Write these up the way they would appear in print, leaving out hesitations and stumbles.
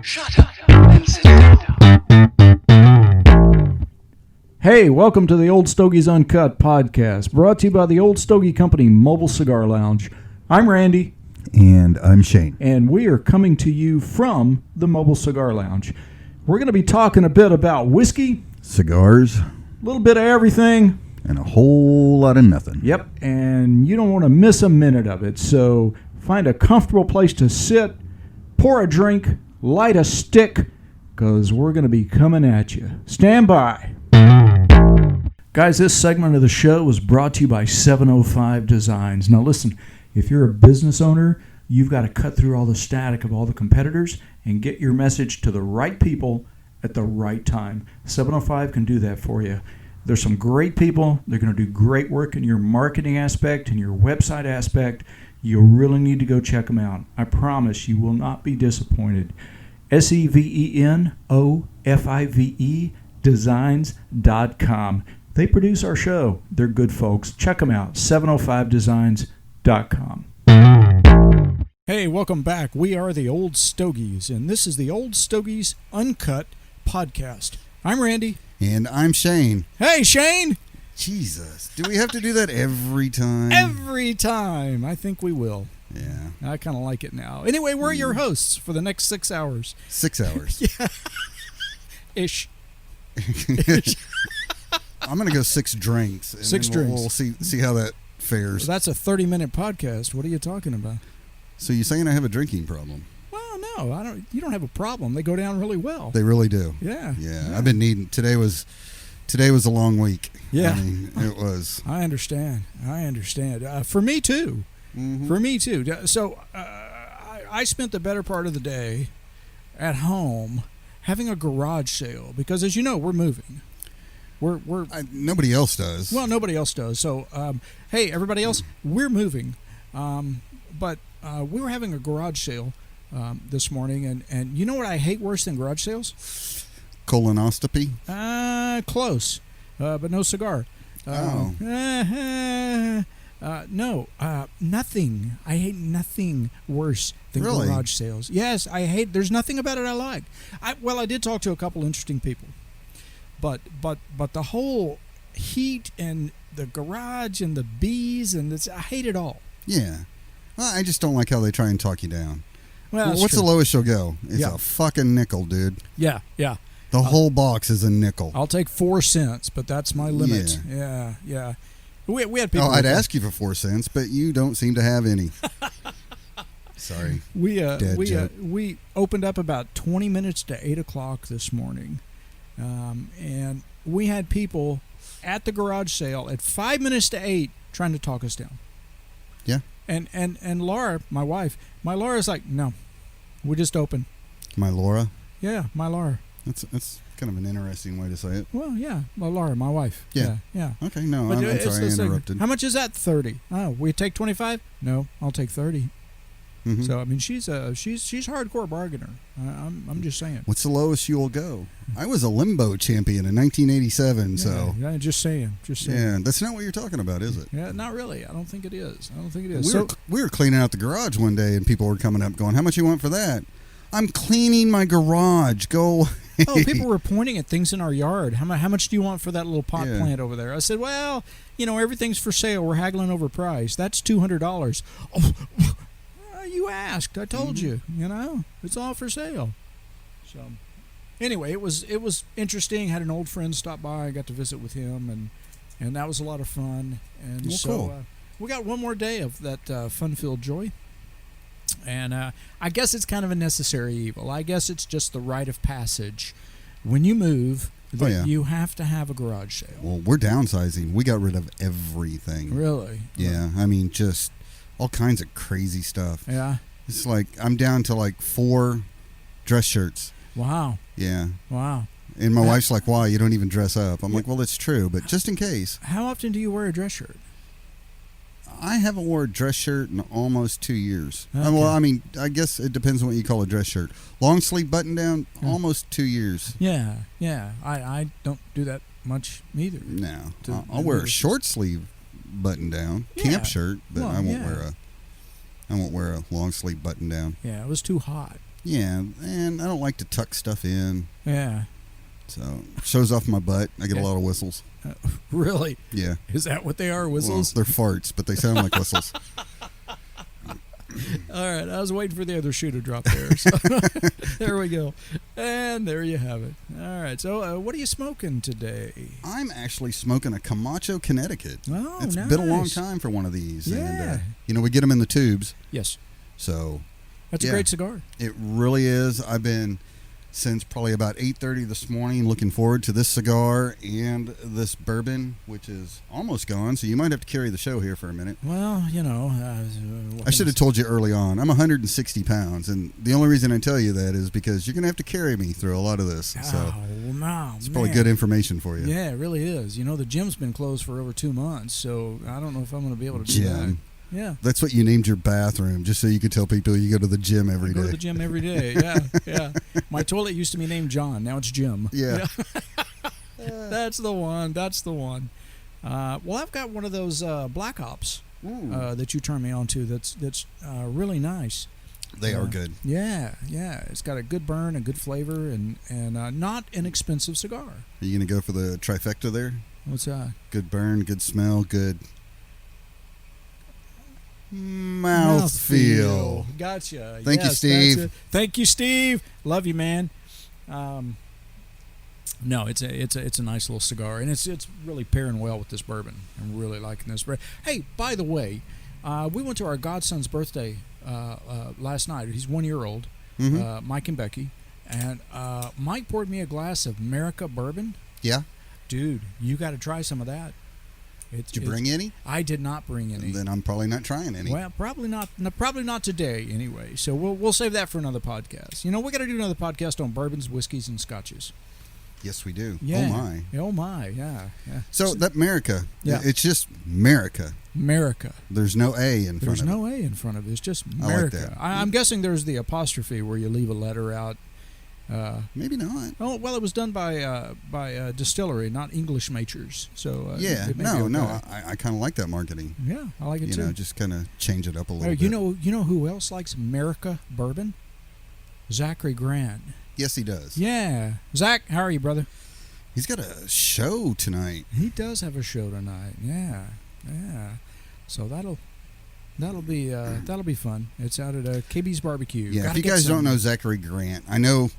Shut up and sit down. Hey, welcome to the Old Stogies Uncut podcast, brought to you by the Old Stogie Company Mobile Cigar Lounge. I'm Randy. And I'm Shane. And we are coming to you from the Mobile Cigar Lounge. We're going to be talking a bit about whiskey, Cigars, a little bit of everything, and a whole lot of nothing. Yep, and you don't want to miss a minute of it. So find a comfortable place to sit, pour a drink, light a stick, because we're going to be coming at you. Stand by. Guys, this segment of the show was brought to you by 705 Designs. Now listen, if you're a business owner, you've got to cut through all the static of all the competitors and get your message to the right people at the right time. 705 can do that for you. There's some great people. They're going to do great work in your marketing aspect and your website aspect. You really need to go check them out. I promise you will not be disappointed. SEVENOFIVE designs.com. They produce our show. They're good folks. Check them out. 705designs.com. Hey, welcome back. We are the Old Stogies, and this is the Old Stogies Uncut podcast. I'm Randy. And I'm Shane. Hey, Shane! Jesus. Do we have to do that every time? Every time. I think we will. Yeah. I kind of like it now. Anyway, we're your hosts for the next 6 hours. 6 hours. Yeah. Ish. I'm going to go 6 drinks. And 6 drinks. We'll see how that fares. Well, that's a 30-minute podcast. What are you talking about? So you're saying I have a drinking problem? Well, no, I don't. You don't have a problem. They go down really well. They really do. Yeah. I've been needing. Today was a long week. Yeah. I mean, it was. I understand. For me too. Mm-hmm. For me too. So I spent the better part of the day at home having a garage sale because, as you know, we're moving. Nobody else does. Well, nobody else does. So, hey, everybody else, we're moving. But we were having a garage sale this morning, and you know what I hate worse than garage sales? Colonoscopy? Close, but no cigar. No, nothing. I hate nothing worse than garage sales. Yes, I hate. There's nothing about it I like. I did talk to a couple interesting people, but the whole heat and the garage and the bees and this, I hate it all. Yeah. Well, I just don't like how they try and talk you down. Well, what's the lowest you'll go? It's a fucking nickel, dude. Yeah. The whole box is a nickel. I'll take 4 cents, but that's my limit. Yeah. We had people. I'd ask you for 4 cents, but you don't seem to have any. Sorry. We opened up about 20 minutes to 8 o'clock this morning, and we had people at the garage sale at 5 minutes to 8 trying to talk us down. Yeah. And Laura, my wife, Laura's like, no, we're just open. My Laura? Yeah, my Laura. That's kind of an interesting way to say it. Well, yeah, Laura, my wife. Yeah. Okay, no, I'm sorry I interrupted. How much is that? 30. Oh, we take 25? No, I'll take 30. Mm-hmm. So I mean, she's hardcore bargainer. I'm just saying. What's the lowest you will go? I was a limbo champion in 1987. So yeah, just saying. Yeah, that's not what you're talking about, is it? Yeah, not really. I don't think it is. We were cleaning out the garage one day, and people were coming up, going, "How much you want for that?" I'm cleaning my garage. Go. Oh, people were pointing at things in our yard. How much do you want for that little pot plant over there? I said, well, everything's for sale. We're haggling over price. That's $200. Oh, you asked. I told you. It's all for sale. So, anyway, it was interesting. Had an old friend stop by. I got to visit with him, and that was a lot of fun. And cool. We got one more day of that fun-filled joy. And I guess it's kind of a necessary evil. I guess it's just the rite of passage. When you move, you have to have a garage sale. Well, we're downsizing. We got rid of everything. Really? Yeah. I mean, just all kinds of crazy stuff. Yeah. It's like I'm down to like 4 dress shirts. Wow. Yeah. Wow. And my wife's like, "Why? You don't even dress up." I'm like, "Well, it's true, but just in case." How often do you wear a dress shirt? I haven't worn a dress shirt in almost 2 years. Okay. Well, I mean, I guess it depends on what you call a dress shirt. Long sleeve button down, almost 2 years. Yeah. I don't do that much either. No. I'll wear a short sleeve button down, camp shirt, but I won't wear a long sleeve button down. Yeah, it was too hot. Yeah, and I don't like to tuck stuff in. Yeah. So, shows off my butt. I get a lot of whistles. Really? Yeah. Is that what they are, whistles? Well, they're farts, but they sound like whistles. All right, I was waiting for the other shoe to drop there. So there we go. And there you have it. All right, so what are you smoking today? I'm actually smoking a Camacho, Connecticut. Oh, It's nice. been a long time for one of these. Yeah. And, we get them in the tubes. Yes. So That's a great cigar. It really is. I've been since probably about 8:30 this morning looking forward to this cigar and this bourbon, which is almost gone. So you might have to carry the show here for a minute. Well, I should have told you early on. I'm 160 pounds, and the only reason I tell you that is because you're going to have to carry me through a lot of this. So it's probably good information for you. Yeah, it really is. The gym's been closed for over 2 months, so I don't know if I'm going to be able to do that. Yeah. That's what you named your bathroom, just so you could tell people you go to the gym every day. I go to the gym every day, yeah. My toilet used to be named John. Now it's Jim. Yeah. That's the one. Well, I've got one of those Black Ops that you turned me on to that's really nice. They are good. Yeah. It's got a good burn, a good flavor, and not an expensive cigar. Are you going to go for the trifecta there? What's that? Good burn, good smell, good mouthfeel. Gotcha. Thank you, Steve. Thank you, Steve. Love you, man. No, it's a nice little cigar, and it's really pairing well with this bourbon. I'm really liking this. Hey, by the way, we went to our godson's birthday last night. He's 1 year old, Mike and Becky, and Mike poured me a glass of America bourbon. Yeah, dude, you got to try some of that. Did you bring any? I did not bring any. Then I'm probably not trying any. Well, probably not. No, probably not today, anyway. So we'll save that for another podcast. We got to do another podcast on bourbons, whiskeys, and scotches. Yes, we do. Yeah. Oh my. Yeah. So that America, it's just America. America. There's no A in front of it. There's no A in front of it. It's just America. I like that. I'm guessing there's the apostrophe where you leave a letter out. Maybe not. Oh well, it was done by a distillery, not English majors. So I kind of like that marketing. Yeah, I like it too. Just kind of change it up a little bit. You know who else likes America bourbon? Zachary Grant. Yes, he does. Yeah, Zach, how are you, brother? He's got a show tonight. He does have a show tonight. Yeah. So that'll be fun. It's out at KB's Barbecue. Yeah, if you guys don't know Zachary Grant, I know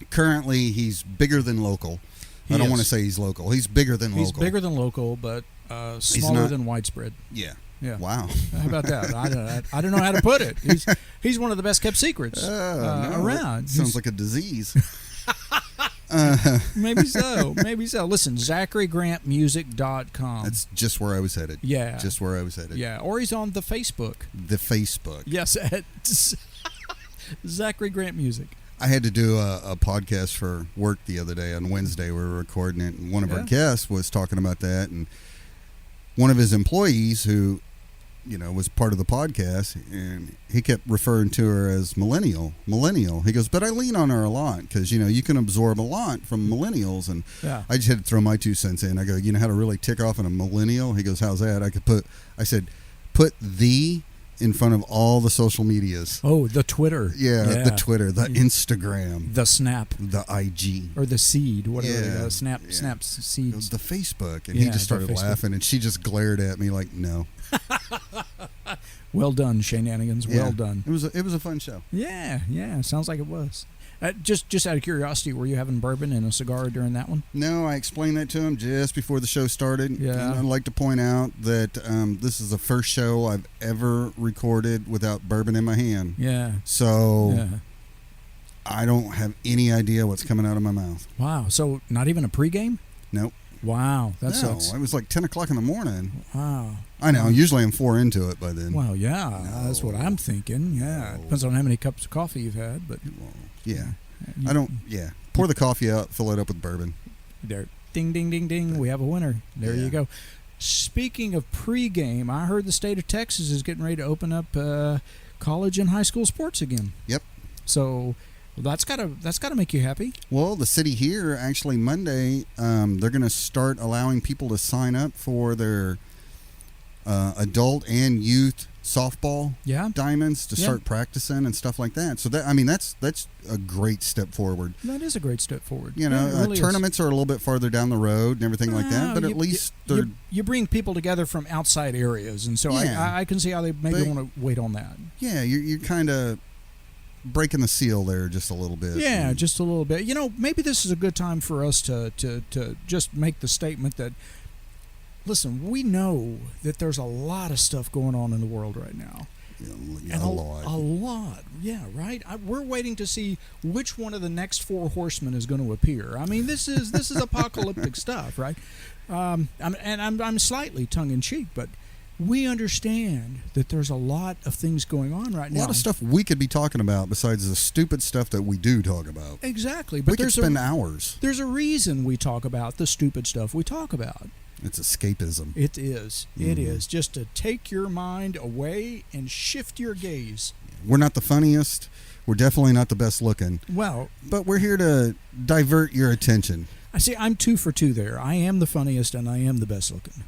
currently he's bigger than local. I don't want to say he's local. He's bigger than local. He's bigger than local, but smaller than widespread. Yeah. Yeah. Wow. How about that? I don't know how to put it. He's one of the best kept secrets around. Sounds like a disease. Maybe so. Listen, ZacharyGrantMusic.com. That's just where I was headed. Yeah. Just where I was headed. Yeah. Or he's on the Facebook. The Facebook. Yes, at Zachary Grant Music. I had to do a podcast for work the other day. On Wednesday, we were recording it, and one of our guests was talking about that, and one of his employees who, was part of the podcast, and he kept referring to her as millennial. He goes, but I lean on her a lot because, you can absorb a lot from millennials, and I just had to throw my 2 cents in. I go, you know how to really tick off on a millennial? He goes, how's that? I said, put the in front of all the social medias. Oh, the Twitter. Yeah, the Twitter, the Instagram. The Snap. The IG. Or the Seed, whatever. Snap's Seed. It was the Facebook. And he just started laughing, and she just glared at me like, no. Well done, Shenanigans. Well done. It was a fun show. Yeah. Sounds like it was. Just out of curiosity, were you having bourbon and a cigar during that one? No, I explained that to him just before the show started. Yeah. And I'd like to point out that this is the first show I've ever recorded without bourbon in my hand. Yeah. So I don't have any idea what's coming out of my mouth. Wow. So not even a pregame? Nope. Wow. That sucks. It was like 10 o'clock in the morning. Wow. I know. Usually I'm 4 into it by then. Well, yeah. That's what I'm thinking. Yeah. It depends on how many cups of coffee you've had, but... Yeah. Pour the coffee out, fill it up with bourbon. There. Ding, ding, ding, ding. We have a winner. There you go. Speaking of pregame, I heard the state of Texas is getting ready to open up college and high school sports again. Yep. So that's gotta make you happy. Well, the city here, actually Monday, they're going to start allowing people to sign up for their adult and youth softball Yeah. diamonds to Yeah. start practicing and stuff like that. So that's a great step forward. That is a great step forward. You know, Yeah, it really is. tournaments are a little bit farther down the road and everything like that, but Well, at least they're you bring people together from outside areas, and so Yeah. I can see how they maybe But- want to wait on that. yeah, you're kind of breaking the seal there just a little bit. Yeah, And- just a little bit. You know, maybe this is a good time for us to just make the statement that, listen, we know that there's a lot of stuff going on in the world right now. yeah, And a lot. A lot. Yeah, right? We're waiting to see which one of the next four horsemen is going to appear. I mean, this is apocalyptic stuff, right? I'm slightly tongue-in-cheek, but we understand that there's a lot of things going on right A now. lot of stuff we could be talking about besides the stupid stuff that we do talk about. Exactly. But We could there's spend hours. there's a reason we talk about the stupid stuff we talk about. It's escapism. It is. It Mhm. is. Just to take your mind away and shift your gaze. We're not the funniest. We're definitely not the best looking. Well, But we're here to divert your attention. I see I'm 2 for 2 there. I am the funniest and I am the best looking.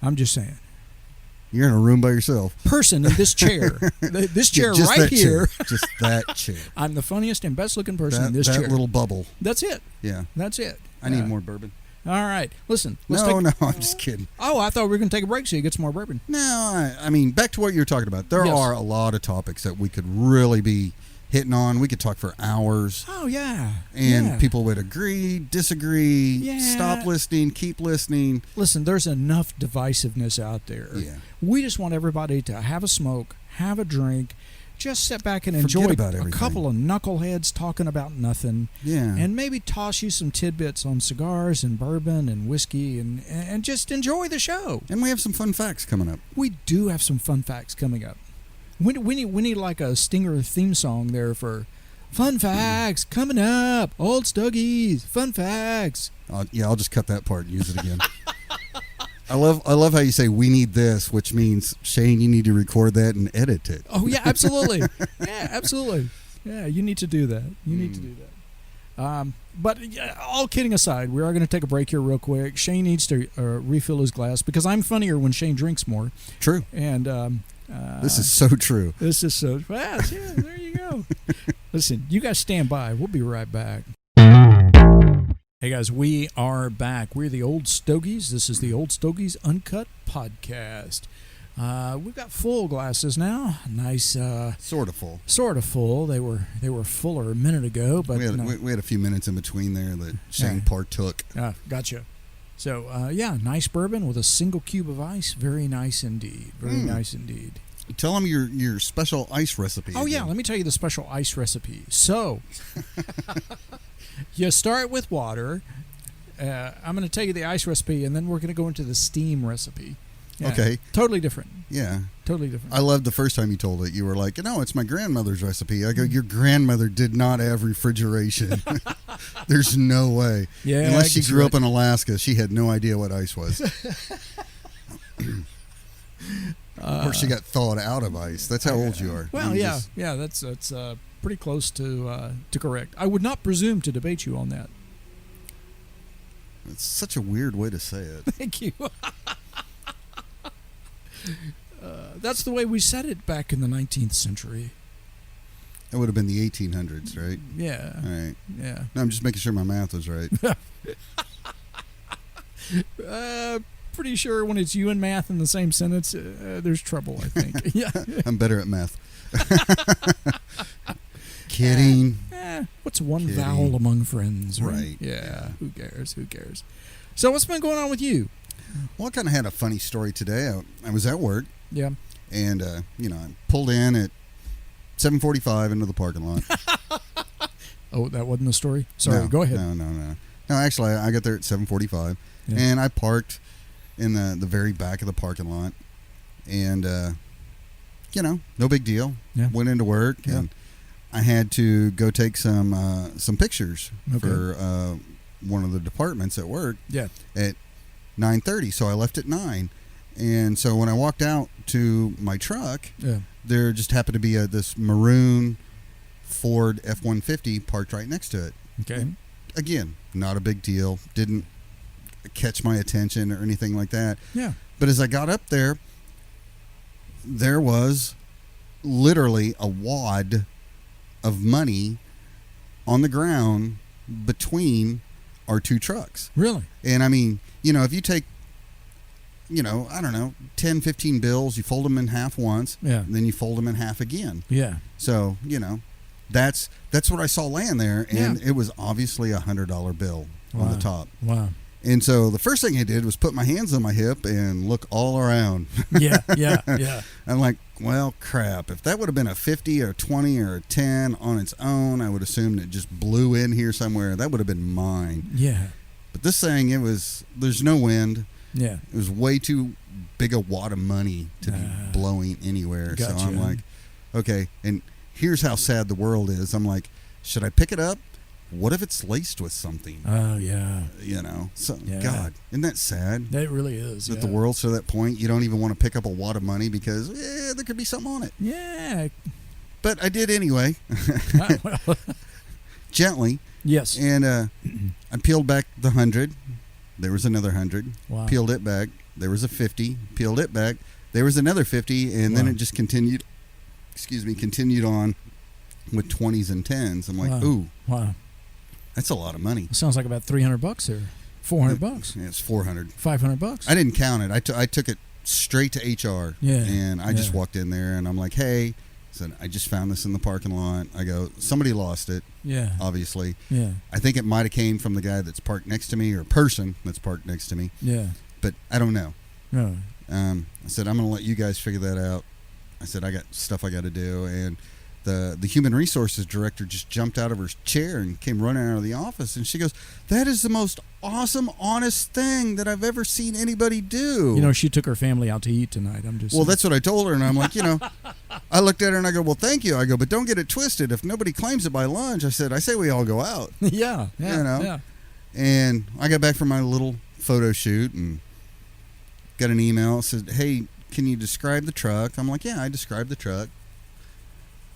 I'm just saying. You're in a room by yourself. Person in this chair. This chair Just right that here. chair. Just that chair. I'm the funniest and best looking person in That, this that chair. little bubble. That's it. Yeah. That's it. I need more bourbon. All right. Listen. No, I'm just kidding. Oh, I thought we were going to take a break so you get some more bourbon. No, I mean, back to what you were talking about. There Yes. are a lot of topics that we could really be hitting on. We could talk for hours. Oh, yeah. And Yeah. people would agree, disagree, Yeah. stop listening, keep listening. Listen, there's enough divisiveness out there. Yeah. We just want everybody to have a smoke, have a drink, just sit back and Forget enjoy about a everything. couple of knuckleheads talking about nothing, Yeah. and maybe toss you some tidbits on cigars and bourbon and whiskey, and just enjoy the show. And we have some fun facts coming up. We do have some fun facts coming up. We need like a Stinger theme song there for fun facts coming up. Old Stogies, fun facts. I'll just cut that part and use it again. I love how you say we need this, which means Shane, you need to record that and edit it. Oh yeah, absolutely. Yeah, absolutely. Yeah, you need to do that. You need to do that. But yeah, all kidding aside, we are going to take a break here real quick. Shane needs to refill his glass because I'm funnier when Shane drinks more. True. And This is so true. this is so fast. Yeah, there you go. Listen, you guys stand by. We'll be right back. Hey guys, we are back. We're the Old Stogies. This is the Old Stogies Uncut podcast. We've got full glasses now. Nice, Sort of full. sort of full. They were fuller a minute ago, but We had a few minutes in between there that Shane Yeah. partook. Gotcha. So yeah, nice bourbon with a single cube of ice. Very nice indeed. Very nice indeed. Tell them your special ice recipe. Oh yeah, again. let me tell you the special ice recipe. So you start with water. I'm going to tell you the ice recipe, and then we're going to go into the steam recipe. Yeah, Okay. Totally different. Yeah. Totally different. I loved the first time you told it. You were like, no, it's my grandmother's recipe. I go, your grandmother did not have refrigeration. There's no way. Yeah, Unless I she can grew see up in Alaska, she had no idea what ice was. Or she got thawed out of ice. That's how old you are. Well, You yeah, just- yeah. That's pretty close to correct. I would not presume to debate you on that. It's such a weird way to say it. Thank you. That's the way we said it back in the 19th century. It would have been the 1800s, right? Yeah. All right. Yeah. No, I'm just making sure my math was right. Pretty sure when it's you and math in the same sentence, there's trouble, I think. Yeah. I'm better at math. Kidding. What's one Kidding. vowel among friends, right? Right. Yeah. Who cares? Who cares? So what's been going on with you? Well, I kind of had a funny story today. I was at work, Yeah. and I pulled in at 7:45 into the parking lot. Oh, that wasn't the story? Sorry, No, go ahead. No, actually, I got there at 7:45, Yeah. and I parked in the very back of the parking lot, and no big deal. Yeah. Went into work, Yeah. and I had to go take some pictures Okay. for one of the departments at work Yeah. at 9:30. So I left at 9, and so when I walked out to my truck, Yeah. there just happened to be this maroon Ford F-150 parked right next to it. Okay. Again, not a big deal. Didn't catch my attention or anything like that. Yeah. But as I got up there, there was literally a wad of money on the ground between our two trucks. Really? And I mean, if you take, I don't know, 10, 15 bills, you fold them in half once, Yeah. and then you fold them in half again. Yeah. So, that's what I saw laying there, and it was obviously $100 bill on the top. Wow. And so the first thing I did was put my hands on my hip and look all around. Yeah. I'm like, well, crap. If that would have been a 50 or a 20 or a 10 on its own, I would assume it just blew in here somewhere. That would have been mine. Yeah. But this thing, there's no wind. Yeah. It was way too big a wad of money to be blowing anywhere. Gotcha. So I'm like, okay. And here's how sad the world is. I'm like, should I pick it up? What if it's laced with something? Oh, yeah. So, Yeah. God, isn't that sad? It really is. That the world's to that point, you don't even want to pick up a wad of money because there could be something on it. Yeah. But I did anyway, Well, gently. yes. And I peeled back the 100. There was another 100. Wow. Peeled it back. There was a 50. Peeled it back. There was another 50. And then Wow. it just continued on with 20s and 10s. I'm like, Wow. ooh, Wow. that's a lot of money. It sounds like about $300 there. $400. Yeah, it's 400. $500. I didn't count it. I took it straight to HR. Yeah. And I just walked in there and I'm like, hey, said, I just found this in the parking lot. I go, somebody lost it, Yeah. obviously. Yeah. I think it might have came from the guy that's parked next to me or person that's parked next to me. Yeah. But I don't know. No. I said, I'm going to let you guys figure that out. I said, I got stuff I got to do. And the human resources director just jumped out of her chair and came running out of the office. And she goes, that is the most awesome, honest thing that I've ever seen anybody do. She took her family out to eat tonight. I'm just Well, saying. that's what I told her. And I'm like, I looked at her and I go, well, thank you. I go, but don't get it twisted. If nobody claims it by lunch, I say we all go out. Yeah. Yeah. Yeah. And I got back from my little photo shoot and got an email. It said, hey, can you describe the truck? I'm like, yeah, I described the truck.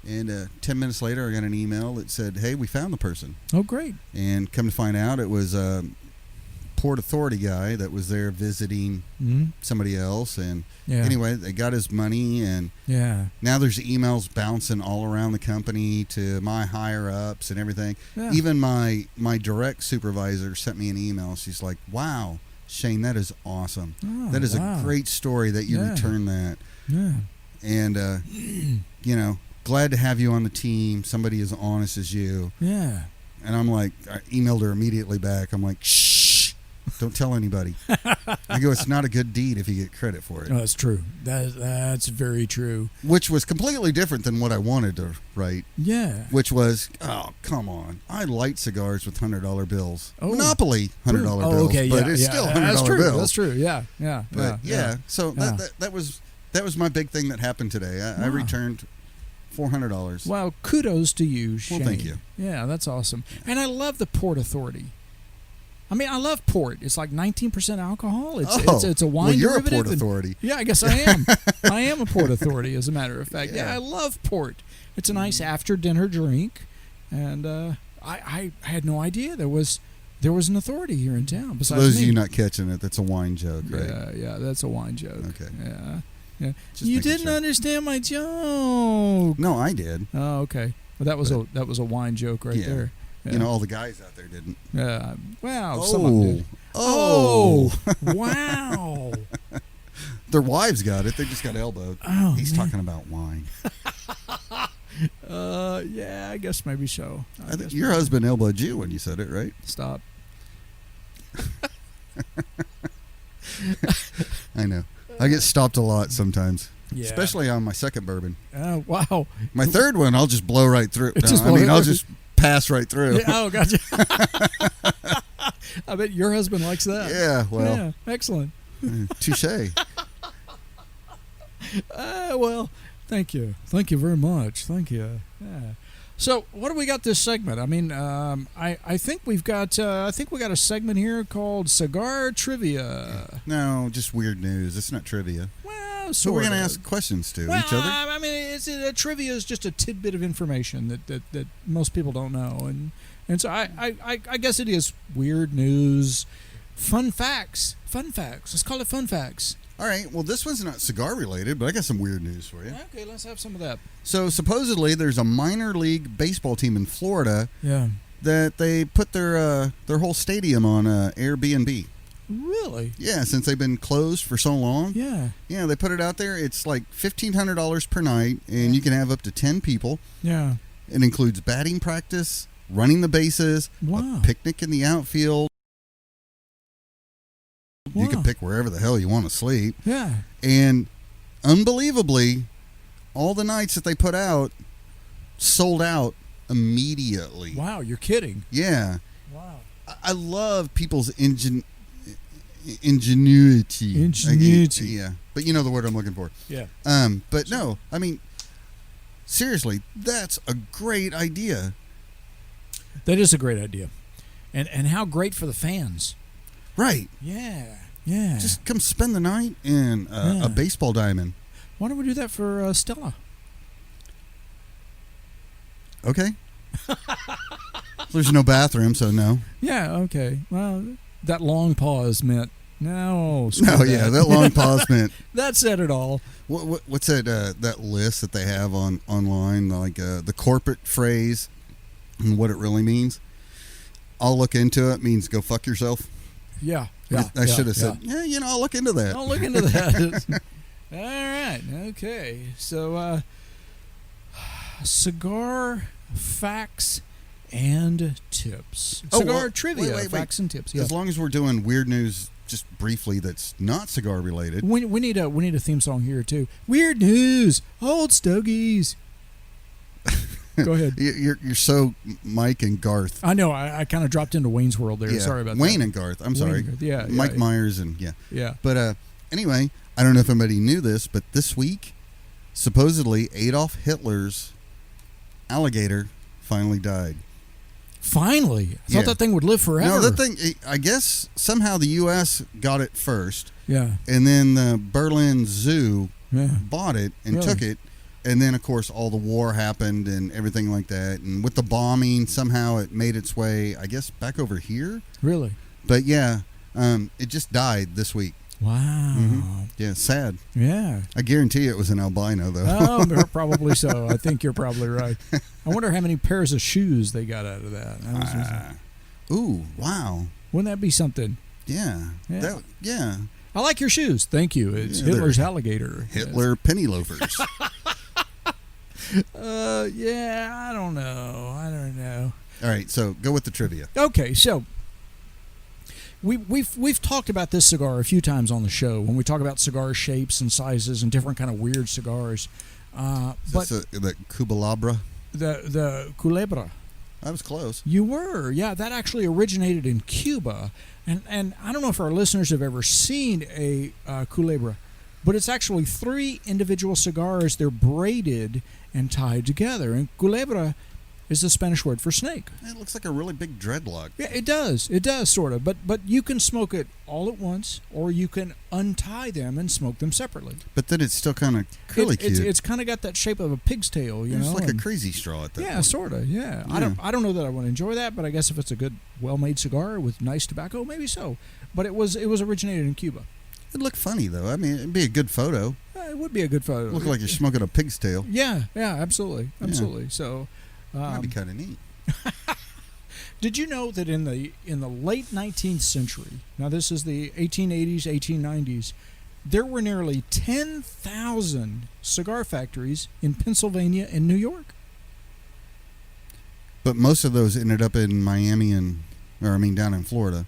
And 10 minutes later, I got an email that said, hey, we found the person. Oh, great. And come to find out, it was a Port Authority guy that was there visiting somebody else. And anyway, they got his money. And now there's emails bouncing all around the company to my higher-ups and everything. Yeah. Even my direct supervisor sent me an email. She's like, wow, Shane, that is awesome. Oh, that is wow. a great story that you returned that. Yeah. And, glad to have you on the team. Somebody as honest as you. Yeah. And I'm like, I emailed her immediately back. I'm like, shh, don't tell anybody. I go, it's not a good deed if you get credit for it. Oh, that's true. That's very true. Which was completely different than what I wanted to write. Yeah. Which was, oh, come on. I light cigars with $100 bills. Oh. Monopoly $100 bills. Okay, but yeah, it's yeah. still $100 That's true. bills. That's true. Yeah. Yeah. But yeah. So Yeah. That was my big thing that happened today. I returned $400. Wow, kudos to you, Shane. Well, thank you. Yeah, that's awesome. And I love the Port Authority. I mean, I love port. It's like 19% alcohol. It's a wine well, you're derivative. a Port Authority. Yeah, I guess I am. I am a Port Authority, as a matter of fact. Yeah, I love port. It's a nice after-dinner drink. And I had no idea there was an authority here in town. For Besides those me. of you not catching it, that's a wine joke, right? Yeah, that's a wine joke. Okay. Yeah. Just You making didn't sure. understand my joke. No, I did. Oh, okay. Well, that was a wine joke right there. Yeah. All the guys out there didn't. Yeah. Well, some of them did. Oh. Wow. Their wives got it. They just got elbowed. Oh, He's man. talking about wine. Yeah, I guess maybe so. I think your husband elbowed you when you said it, right? Stop. I know. I get stopped a lot sometimes. Yeah. Especially on my second bourbon. Oh, wow. My third one, I'll just blow right through. I'll just pass right through. Yeah, oh, gotcha. I bet your husband likes that. Yeah, well. Yeah, excellent. Touche. Well, thank you. Thank you very much. Thank you. Yeah. So, what do we got this segment? I mean, I think we've got a segment here called Cigar Trivia. No, just weird news. It's not trivia. Well, So we're sort going to of. ask questions to Well, each other. I mean, trivia is just a tidbit of information that most people don't know, and so I guess it is weird news, fun facts. Let's call it fun facts. All right. Well, this one's not cigar related, but I got some weird news for you. Okay, let's have some of that. So supposedly there's a minor league baseball team in Florida Yeah. that they put their whole stadium on Airbnb. Really? Yeah, since they've been closed for so long. Yeah. Yeah, they put it out there. It's like $1,500 per night, and you can have up to 10 people. Yeah. It includes batting practice, running the bases, Wow. a picnic in the outfield. You can Wow. pick wherever the hell you want to sleep. Yeah. And unbelievably, all the nights that they put out sold out immediately. Wow, you're kidding. Yeah. Wow. I love people's ingenuity. Ingenuity. Yeah. But you know the word I'm looking for. Yeah. But no, I mean, seriously, that's a great idea. That is a great idea. And how great for the fans. Right. Yeah. Yeah. Just come spend the night in Yeah. a baseball diamond. Why don't we do that for Stella? Okay. There's no bathroom, so no. Yeah, okay. Well, that long pause meant no. No, yeah, that long pause meant. That said it all. What's that list that they have online, like the corporate phrase and what it really means? I'll look into it means go fuck yourself. Yeah. I should have said, yeah, I'll look into that. I'll look into that. All right. Okay. So, cigar facts and tips. Cigar trivia, wait. facts and tips. Yeah. As long as we're doing weird news, just briefly, that's not cigar related. We need a theme song here too. Weird news. Old stogies. Go ahead. You're so Mike and Garth. I know. I kind of dropped into Wayne's World there. Yeah, Sorry about Wayne that. and Garth. I'm Wayne sorry. and Garth. Yeah. Mike Myers and yeah. Yeah. But anyway, I don't know if anybody knew this, but this week, supposedly Adolf Hitler's alligator finally died. Finally, I thought that thing would live forever. No, that thing. I guess somehow the U.S. got it first. Yeah. And then the Berlin Zoo Yeah. bought it and Really? took it. And then, of course, all the war happened and everything like that. And with the bombing, somehow it made its way, I guess, back over here. Really? But yeah, it just died this week. Wow. Mm-hmm. Yeah, sad. Yeah. I guarantee it was an albino, though. Oh, probably so. I think you're probably right. I wonder how many pairs of shoes they got out of that. Ooh, wow. Wouldn't that be something? Yeah. Yeah. Yeah. I like your shoes. Thank you. It's Yeah, Hitler's alligator. Hitler penny loafers. Yeah, I don't know. All right, so go with the trivia. Okay, so we've talked about this cigar a few times on the show when we talk about cigar shapes and sizes and different kind of weird cigars. But The Cubalabra? the Culebra. I was close. You were, yeah. That actually originated in Cuba, and I don't know if our listeners have ever seen a Culebra, but it's actually 3 individual cigars. They're braided and tied together, and Culebra is the Spanish word for snake. It looks like a really big dreadlock. Yeah, it does. It does, sort of. But you can smoke it all at once, or you can untie them and smoke them separately. But then it's still kind of really cute. It's kind of got that shape of a pig's tail, you It's know. like a and- crazy straw at that Yeah, point. sort of. Yeah. Yeah. I don't know that I want to enjoy that, but I guess if it's a good, well-made cigar with nice tobacco, maybe so. But it was originated in Cuba. It'd look funny, though. I mean, it'd be a good photo. It would be a good photo. Look like you're smoking a pig's tail. Yeah, absolutely. So, That'd be kind of neat. did you know that in the late 19th century, now this is the 1880s, 1890s, there were nearly 10,000 cigar factories in Pennsylvania and New York? But most of those ended up in Miami down in Florida.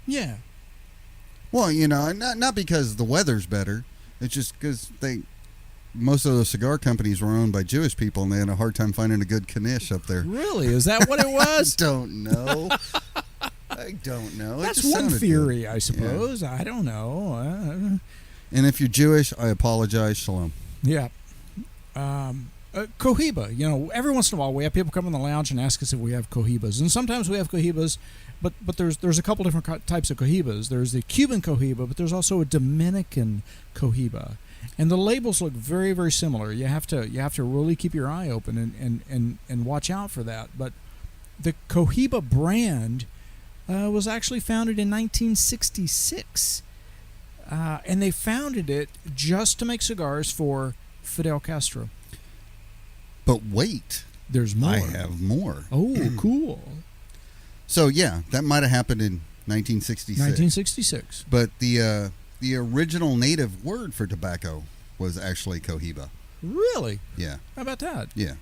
Yeah. Well, not because the weather's better. It's just because most of those cigar companies were owned by Jewish people, and they had a hard time finding a good knish up there. Really? Is that what it was? I don't know. It That's just one sounded theory, good. I suppose. Yeah. I don't know. And if you're Jewish, I apologize. Shalom. Yeah. Cohiba. Every once in a while we have people come in the lounge and ask us if we have cohibas, and sometimes we have cohibas, but there's a couple different types of cohibas. There's the Cuban cohiba, but there's also a Dominican cohiba, and the labels look very, very similar. You have to really keep your eye open and watch out for that. But the Cohiba brand was actually founded in 1966. and they founded it just to make cigars for Fidel Castro. But wait, There's more. I have more. Oh, cool. So yeah, that might have happened in 1966. 1966. But the original native word for tobacco was actually cohiba. Really? Yeah. How about that? Yeah.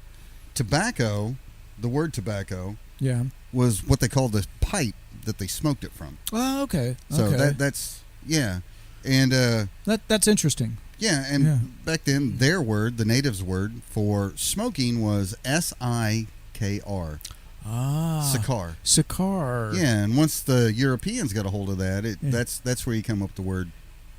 Tobacco, the word tobacco, Yeah. was what they called the pipe that they smoked it from. Oh, okay. So okay. that's yeah. And that's interesting. yeah, and Yeah. back then their word, the natives' word for smoking was SIKR. Ah. Cigar. Cigar. Yeah, and once the Europeans got a hold of that, Yeah. that's where you come up with the word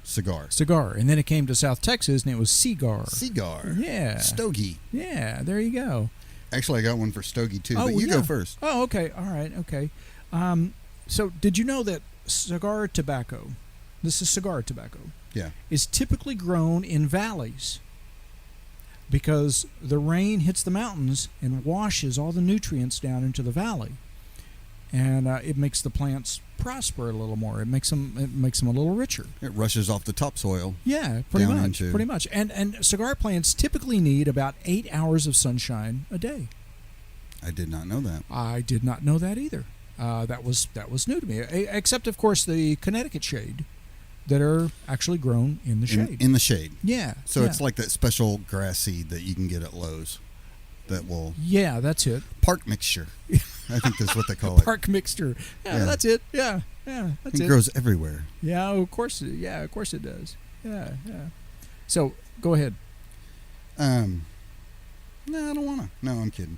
cigar. Cigar. And then it came to South Texas and it was Cigar. Cigar. Yeah. Stogie. Yeah, there you go. Actually, I got one for Stogie too, Oh, but you yeah. go first. Oh, okay. All right. Okay. So did you know that cigar tobacco, this is cigar tobacco, Yeah. is typically grown in valleys because the rain hits the mountains and washes all the nutrients down into the valley, and it makes the plants prosper a little more. It makes them a little richer. It rushes off the topsoil. Yeah, pretty Down much. into- Pretty much. And cigar plants typically need about 8 hours of sunshine a day. I did not know that. I did not know that either. That was new to me. Except, of course, the Connecticut shade that are actually grown in the shade. In the shade. Yeah. So yeah. it's like that special grass seed that you can get at Lowe's that will Yeah, that's it. park mixture. I think that's what they call it. Park mixture. Yeah, Yeah. that's it. Yeah, that's It it. grows everywhere. Yeah, of course. Yeah, of course it does. Yeah. So go ahead. No, I don't want to. No, I'm kidding.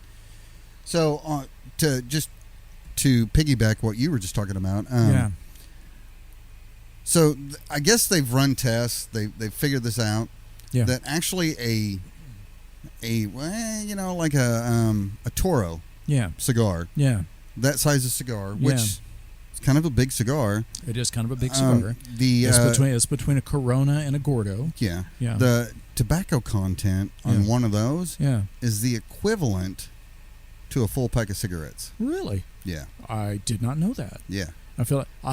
So to piggyback what you were just talking about. Yeah. So I guess they've run tests. They've figured this out. Yeah. That actually like a Toro Yeah. cigar, Yeah. that size of cigar, which is kind of a big cigar. It is kind of a big cigar. It's between a Corona and a Gordo. Yeah. Yeah. The tobacco content on Yeah. one of those Yeah. is the equivalent to a full pack of cigarettes. Really? Yeah. I did not know that. Yeah. I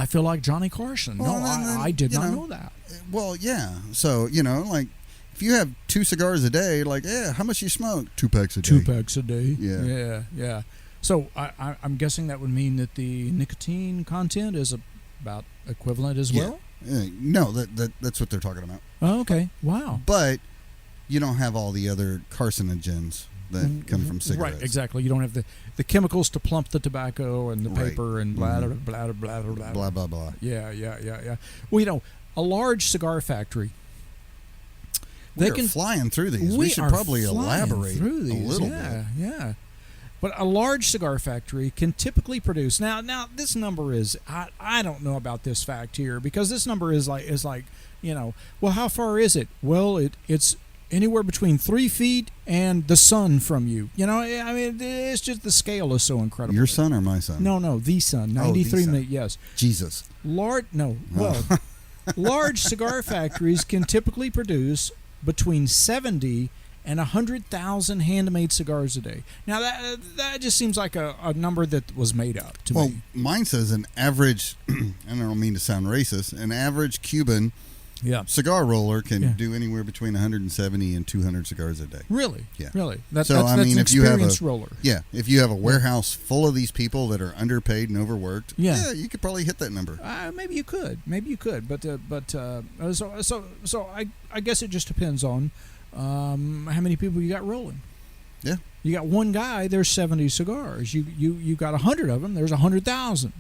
feel like Johnny Carson. Well, No, then, I did you not know, know that. Well, yeah. So, like if you have 2 cigars a day, like, yeah, how much you smoke? 2 packs a day. 2 packs a day. Yeah. Yeah. So I'm guessing that would mean that the nicotine content is about equivalent as well? No, that's what they're talking about. Oh, okay. Wow. But you don't have all the other carcinogens that come from cigarettes. Right, exactly. You don't have the chemicals to plump the tobacco and the Right. paper and blah, blah, blah, blah, blah, blah. Blah, blah, blah. Yeah. Well, a large cigar factory. We're flying through these. We should probably elaborate a little bit. Yeah. But a large cigar factory can typically produce. Now this number is I don't know about this fact here because this number is like well, how far is it? Well, it's anywhere between 3 feet and the sun from you. I mean, it's just the scale is so incredible. Your son or my son? No, the sun. Oh, 93 the sun. minutes. Yes. Jesus. Large cigar factories can typically produce between 70 and 100,000 handmade cigars a day. Now that just seems like a number that was made up to me. Mine says an average. I don't mean to sound racist. An average Cuban cigar roller can do anywhere between 170 and 200 cigars a day. Really? Yeah. Really? That's I an mean, if you have experienced roller. Yeah, if you have a warehouse full of these people that are underpaid and overworked, you could probably hit that number. Maybe you could. But so I guess it just depends on how many people you got rolling. Yeah. You got one guy, there's 70 cigars. You got 100 of them, there's 100,000.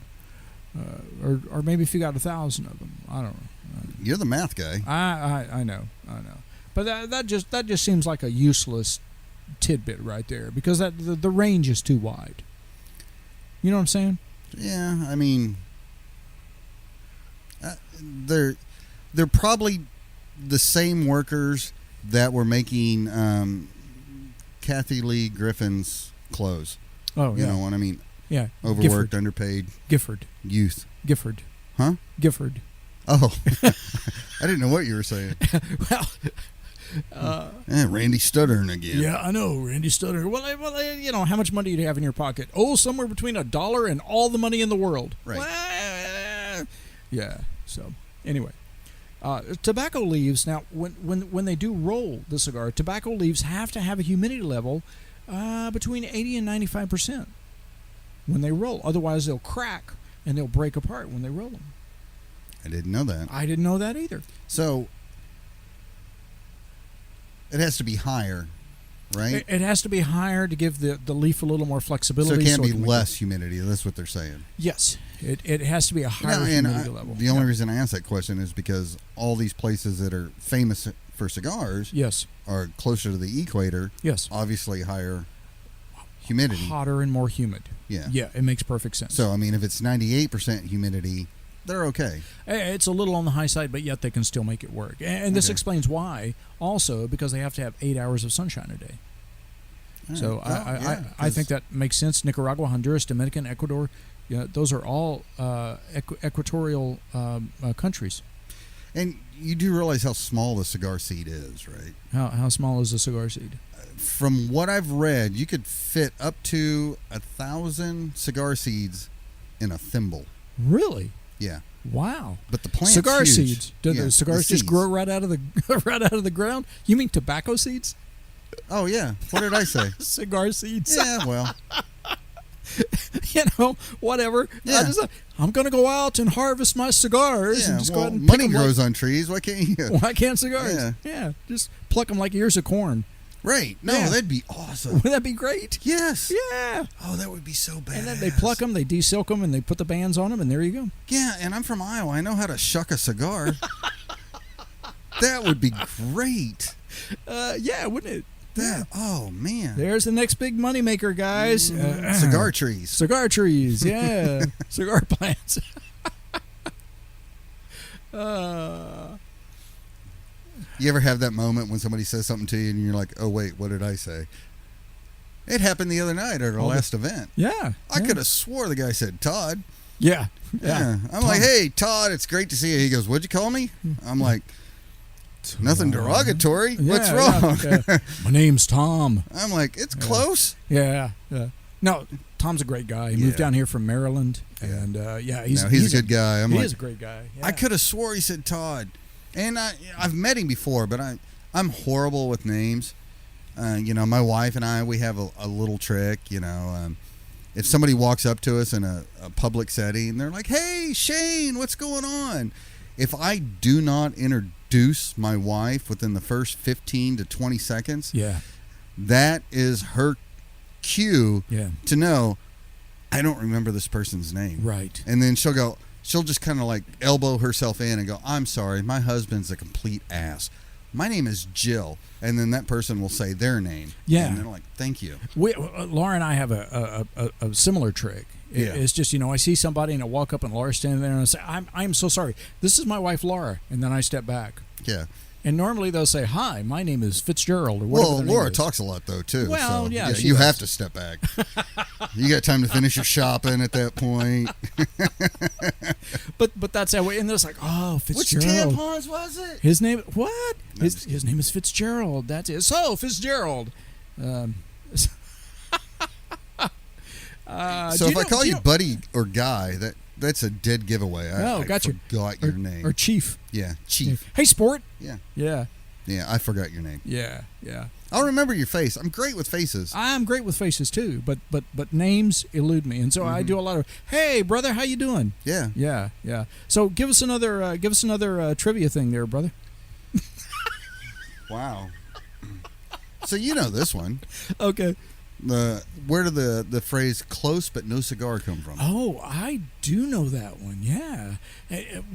Or maybe if you got 1,000 of them, I don't know. You're the math guy. I know. But that just seems like a useless tidbit right there because the range is too wide. You know what I'm saying? Yeah, I mean, they're probably the same workers that were making Kathy Lee Griffin's clothes. Oh, You know what I mean? Yeah. Overworked, underpaid, Gifford. youth. Gifford. Huh? Gifford. Oh, I didn't know what you were saying. Well, Randy stuttering again. yeah, I know, Randy Stutter. Well, how much money do you have in your pocket? Oh, somewhere between $1 and all the money in the world. Right. Well, yeah. So anyway, Tobacco leaves, now, when they do roll the cigar, tobacco leaves have to have a humidity level between 80 and 95% when they roll. Otherwise, they'll crack and they'll break apart when they roll them. I didn't know that. I didn't know that either. So it has to be higher, right? It has to be higher to give the leaf a little more flexibility. So it can't be can less humidity. That's what they're saying. Yes. It has to be a higher And humidity level. The only reason I asked that question is because all these places that are famous for cigars Yes. are closer to the equator. Yes. Obviously higher humidity. Hotter and more humid. Yeah. Yeah, it makes perfect sense. So, I mean, if it's 98% humidity, they're okay. It's a little on the high side, but yet they can still make it work. And this Okay. explains why, also, because they have to have 8 hours of sunshine a day. All So right. Well, yeah, I think that makes sense. Nicaragua, Honduras, Dominican, Ecuador, those are all equatorial countries. And you do realize how small the cigar seed is, right? How small is the cigar seed? From what I've read, you could fit up to 1,000 cigar seeds in a thimble. Really? Yeah. Wow. But the plant's cigar huge. seeds. Do Yeah, the cigars the just seeds. grow right out of the right out of the ground? You mean tobacco seeds? Oh, yeah. What did I say? Cigar seeds. Yeah, well, Whatever. Yeah. I'm going to go out and harvest my cigars yeah, and just well, go out and money pick 'em grows on trees. Why can't you? Why can't cigars? Yeah. Just pluck them like ears of corn. Right. No, Yeah. that'd be awesome. Wouldn't that be great? Yes. Yeah. Oh, that would be so bad. And then they pluck them, they de-silk them, and they put the bands on them, and there you go. Yeah, and I'm from Iowa. I know how to shuck a cigar. That would be great. Yeah, wouldn't it? That. Oh man. There's the next big moneymaker, guys. Cigar trees. Cigar trees, yeah. Cigar plants. You ever have that moment when somebody says something to you and you're like, oh, wait, what did I say? It happened the other night at our last event. Yeah. I could have swore the guy said Todd. Yeah. Yeah. I'm like, hey, Todd, it's great to see you. He goes, what'd you call me? I'm like, nothing derogatory. What's wrong? Yeah. My name's Tom. I'm like, it's close. Yeah. No, Tom's a great guy. He moved Yeah. down here from Maryland, and he's a good guy. I'm he like, is a great guy. Yeah. I could have swore he said Todd. And I've met him before, but I'm horrible with names. My wife and I, we have a little trick, if somebody walks up to us in a public setting, they're like, hey, Shane, what's going on? If I do not introduce my wife within the first 15 to 20 seconds, Yeah. that is her cue Yeah. to know I don't remember this person's name. Right. And then she'll just kind of like elbow herself in and go, I'm sorry, my husband's a complete ass. My name is Jill. And then that person will say their name. Yeah. And they're like, thank you. Laura and I have a similar trick. Yeah. It's just, I see somebody and I walk up and Laura's standing there and I say, I'm so sorry. This is my wife, Laura. And then I step back. Yeah. And normally they'll say, hi, my name is Fitzgerald. Or whatever Well, their name Laura is. talks a lot, though, too. Well, so, yeah, she you does. have to step back. You got time to finish your shopping at that point. But that's how. And it's like, oh, Which Fitzgerald. tampons was it? His name, what? No, His name is Fitzgerald. That's it. So, Fitzgerald. So if I call you buddy or guy, that's a dead giveaway. I gotcha. forgot your name. Or Chief. Yeah, Chief. Hey, Sport. Yeah. Yeah. Yeah, I forgot your name. Yeah. I'll remember your face. I'm great with faces. I'm great with faces too, but names elude me, and so I do a lot of, hey, brother, how you doing? Yeah. Yeah. So give us another trivia thing there, brother. Wow. So you know this one. Okay. Where did the phrase "close but no cigar" come from? Oh, I do know that one. Yeah.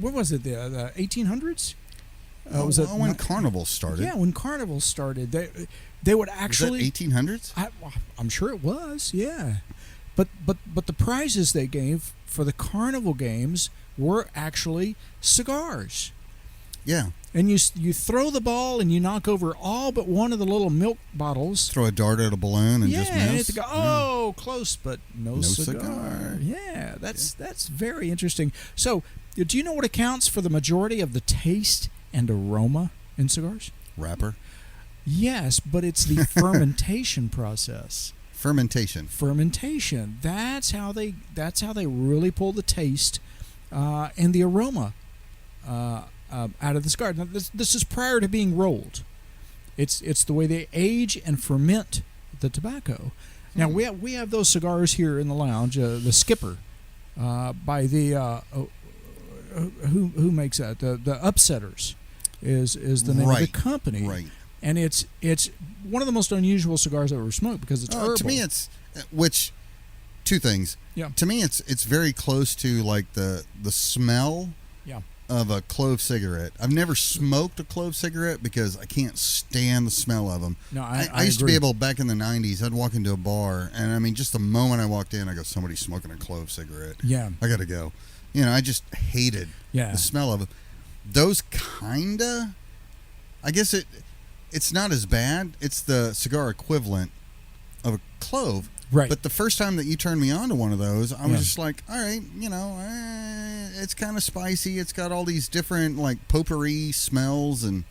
What was it? The 1800s? Was it when Carnival started? Yeah, when Carnival started, they would actually. Was that 1800s? I'm sure it was. Yeah, but the prizes they gave for the Carnival games were actually cigars. Yeah. And you throw the ball and you knock over all but one of the little milk bottles. Throw a dart at a balloon and just and miss. to go, close, but no cigar. cigar. Yeah, that's very interesting. So, do you know what accounts for the majority of the taste and aroma in cigars? Wrapper. Yes, but it's the fermentation process. Fermentation. That's how they really pull the taste and the aroma out of the cigar. Now, this is prior to being rolled. It's the way they age and ferment the tobacco. Now we have those cigars here in the lounge. The Skipper, by the who makes that? The Upsetters is the name of the company. Right. And it's one of the most unusual cigars I've ever smoked because it's herbal. To me, it's two things. Yeah. To me, it's very close to like the smell. Yeah. Of a clove cigarette. I've never smoked a clove cigarette because I can't stand the smell of them. No, I used to agree. be able, back in the 90s, I'd walk into a bar, and I mean, just the moment I walked in, I go, somebody's smoking a clove cigarette. Yeah. I got to go. I just hated the smell of it. Those kinda, I guess it's not as bad. It's the cigar equivalent of a clove. Right. But the first time that you turned me on to one of those, I was just like, all right, it's kind of spicy. It's got all these different like potpourri smells and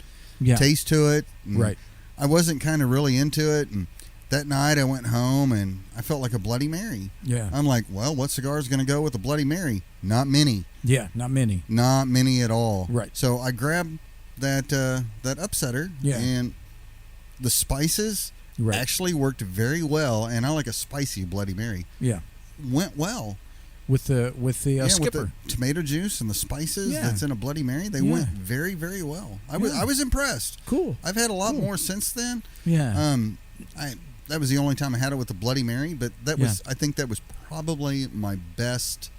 taste to it. And right. I wasn't kind of really into it. And that night I went home and I felt like a Bloody Mary. Yeah. I'm like, well, what cigar is going to go with a Bloody Mary? Not many. Yeah, not many. Not many at all. Right. So I grabbed that Upsetter and the spices actually worked very well, and I like a spicy Bloody Mary. Yeah. Went well. With the Skipper. With the tomato juice and the spices that's in a Bloody Mary, they went very, very well. I was impressed. Cool. I've had a lot more since then. Yeah. That was the only time I had it with the Bloody Mary, but I think that was probably my best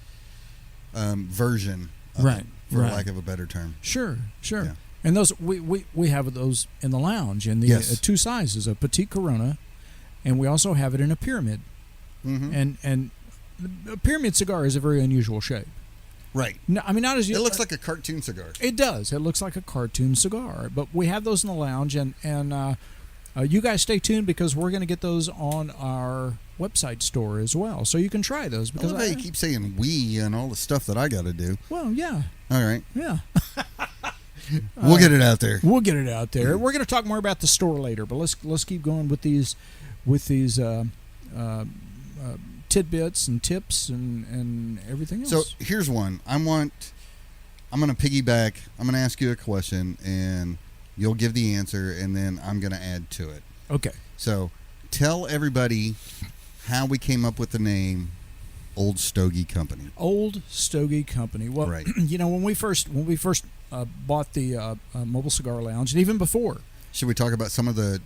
version of it, for lack of a better term. Sure. Yeah. And those we have those in the lounge in the two sizes, a Petite Corona, and we also have it in a pyramid. Mm-hmm. And a pyramid cigar is a very unusual shape. Right. No, I mean, not as it looks like a cartoon cigar. It does. It looks like a cartoon cigar. But we have those in the lounge, and you guys stay tuned because we're going to get those on our website store as well, so you can try those. Because I love how you keep saying we and all the stuff that I got to do. Well, yeah. All right. Yeah. We'll get it out there. We'll get it out there. We're going to talk more about the store later, but let's keep going with these tidbits and tips and everything else. So here's one. I'm going to piggyback. I'm going to ask you a question, and you'll give the answer, and then I'm going to add to it. Okay. So tell everybody how we came up with the name Old Stogie Company. Old Stogie Company. Well, right. When we first bought the mobile cigar lounge, and even before. Should we talk about some of the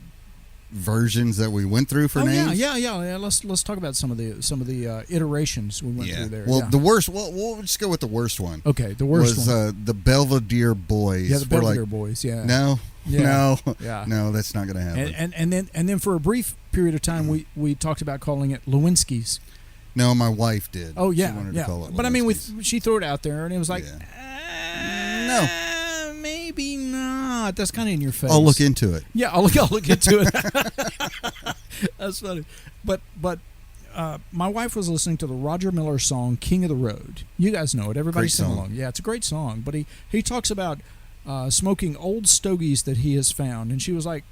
versions that we went through for names? Yeah. Let's talk about some of the iterations we went through there. Well, the worst. Well, we'll just go with the worst one. Okay, the worst was one. The Belvedere Boys. Yeah, the Belvedere Boys. Yeah. No. Yeah. No. No, that's not going to happen. And then for a brief period of time, we talked about calling it Lewinsky's. No, my wife did. Oh yeah, she wanted to call it but I mean, she threw it out there, and it was like, no, maybe not. That's kind of in your face. I'll look into it. Yeah, I'll look into it. That's funny. But my wife was listening to the Roger Miller song "King of the Road." You guys know it. Everybody sing along. Yeah, it's a great song. But he talks about smoking old stogies that he has found, and she was like,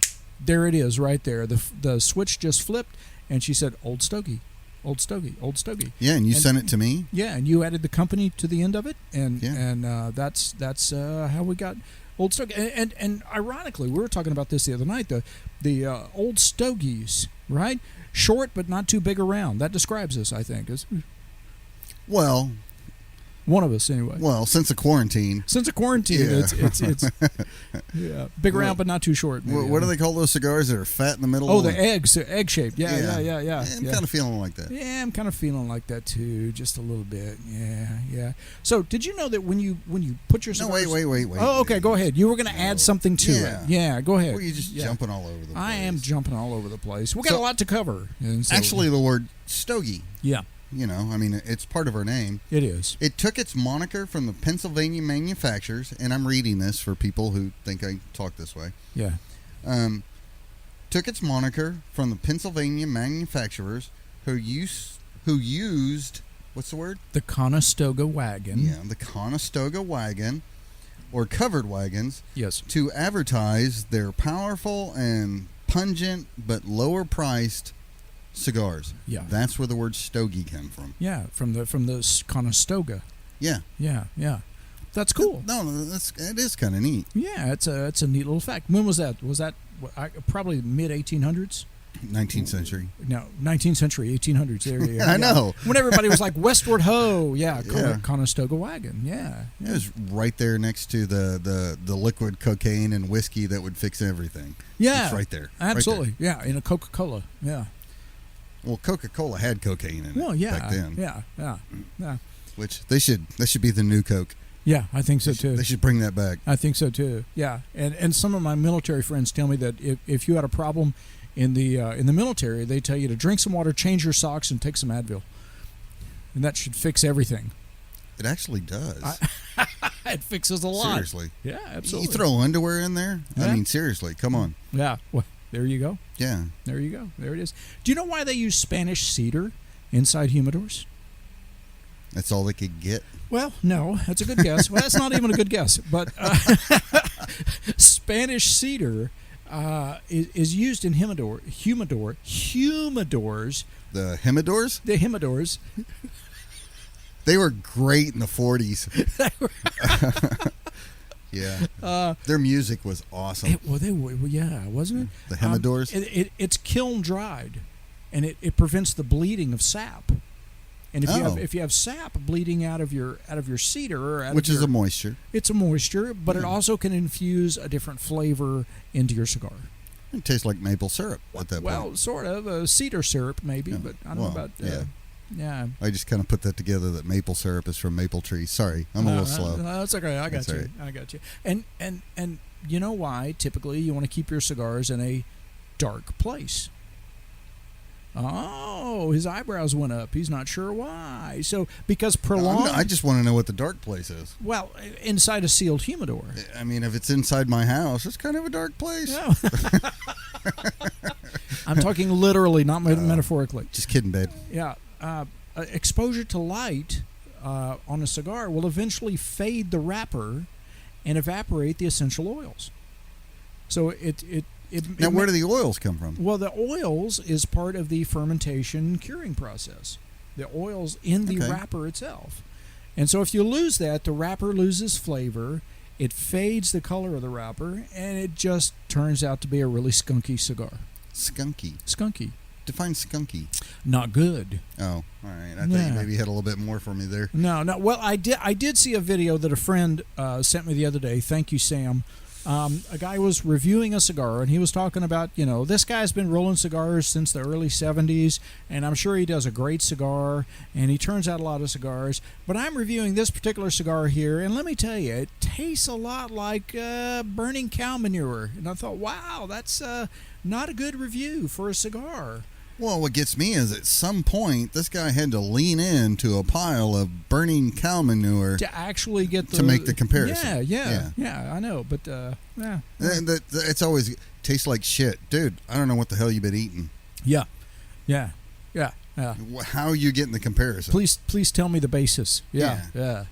"There it is, right there. The switch just flipped," and she said, "Old stogie." Old stogie. Yeah, and you sent it to me. Yeah, and you added the company to the end of it, and that's how we got Old Stogie. And ironically, we were talking about this the other night. The Old Stogies, right? Short but not too big around. That describes us, I think. Well, one of us anyway. Well, since the quarantine. It's big around but not too short. Maybe, what do they call those cigars that are fat in the middle? Oh, the egg shaped. Yeah. I'm kind of feeling like that. Yeah, I'm kind of feeling like that too, just a little bit. Yeah. So, did you know that when you put your cigars... No, wait. Oh, okay, go ahead. You were going to add something to it. Yeah, go ahead. Well, you're just jumping all over the place. I am jumping all over the place. We got a lot to cover. Actually, the word stogie. Yeah. I mean, it's part of our name. It is. It took its moniker from the Pennsylvania manufacturers, and I'm reading this for people who think I talk this way. Yeah. Took its moniker from the Pennsylvania manufacturers who used what's the word? The Conestoga wagon. Yeah, the Conestoga wagon, or covered wagons. Yes. To advertise their powerful and pungent but lower priced cigars. Yeah, that's where the word stogie came from. Yeah, from the Conestoga. Yeah. that's cool. No, it is kind of neat. Yeah, it's a neat little fact. When was that? Was that probably mid 1800s? 19th century. No, 19th century, 1800s. There you go. I know. When everybody was like, westward ho, Yeah. Conestoga wagon. Yeah. It was right there next to the liquid cocaine and whiskey that would fix everything. Yeah. It's right there. Absolutely. Right there. Yeah, in a Coca-Cola. Yeah. Well, Coca-Cola had cocaine in it back then. Yeah. Which that should be the new Coke. Yeah, I think so too. They should bring that back. I think so too. Yeah. And some of my military friends tell me that if you had a problem in the military, they tell you to drink some water, change your socks, and take some Advil, and that should fix everything. It actually does. It fixes a lot. Seriously. Yeah, absolutely. You throw underwear in there? Yeah. I mean, seriously, come on. Yeah. Well, there you go. Yeah. There you go. There it is. Do you know why they use Spanish cedar inside humidors? That's all they could get. Well, no, that's a good guess. Well, that's not even a good guess. But Spanish cedar is used in humidors. The humidors? The humidors. They were great in the 40s. Yeah. Their music was awesome. They were, yeah, wasn't it? The humidors? It's kiln dried, and it prevents the bleeding of sap. And if you have sap bleeding out of your cedar, or which is a moisture, it's a moisture, but it also can infuse a different flavor into your cigar. It tastes like maple syrup at that point. Well, sort of cedar syrup maybe, but I don't know about. Yeah. I just kind of put that together that maple syrup is from maple trees. Sorry, I'm a little slow. No, that's okay. I got you. Right. I got you. And you know why? Typically, you want to keep your cigars in a dark place. Oh, his eyebrows went up. He's not sure why. So, because prolonged... I just want to know what the dark place is. Well, inside a sealed humidor. I mean, if it's inside my house, it's kind of a dark place. No. I'm talking literally, not metaphorically. Just kidding, babe. Yeah. Exposure to light on a cigar will eventually fade the wrapper and evaporate the essential oils. So Now, where do the oils come from? Well, the oils is part of the fermentation curing process. The oils in the wrapper itself. And so if you lose that, the wrapper loses flavor, it fades the color of the wrapper, and it just turns out to be a really skunky cigar. Skunky. Define skunky. Not good. Oh, all right. I thought you maybe had a little bit more for me there. No. Well, I did see a video that a friend sent me the other day. Thank you, Sam. A guy was reviewing a cigar, and he was talking about, this guy's been rolling cigars since the early 70s, and I'm sure he does a great cigar, and he turns out a lot of cigars. But I'm reviewing this particular cigar here, and let me tell you, it tastes a lot like burning cow manure. And I thought, wow, that's not a good review for a cigar. Well, what gets me is at some point, this guy had to lean into a pile of burning cow manure to actually get to make the comparison. Yeah, I know, but it's always tastes like shit, dude. I don't know what the hell you've been eating. Yeah. How are you getting the comparison? Please tell me the basis. Yeah.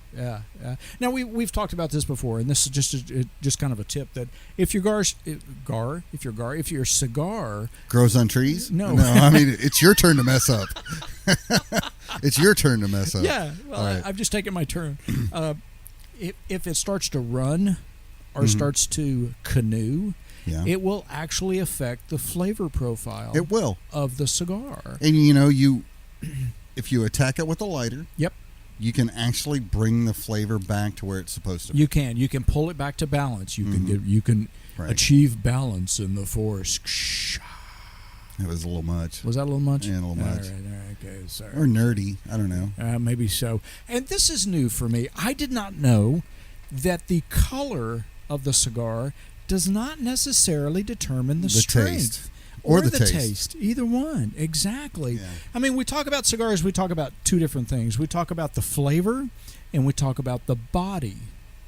Now we've talked about this before, and this is just kind of a tip that if your cigar grows on trees, no, I mean it's your turn to mess up. It's your turn to mess up. Yeah, well, right. I've just taken my turn. If it starts to run or starts to canoe. Yeah. It will actually affect the flavor profile. It will of the cigar. And if you attack it with a lighter, yep, you can actually bring the flavor back to where it's supposed to be. You can pull it back to balance. You can achieve balance in the force. It was a little much. Was that a little much? Yeah, a little much. All right, okay, sorry. Or nerdy, I don't know. Maybe so. And this is new for me. I did not know that the color of the cigar does not necessarily determine the strength taste. Or the taste. Either one. Exactly. Yeah. I mean, we talk about cigars, we talk about two different things. We talk about the flavor, and we talk about the body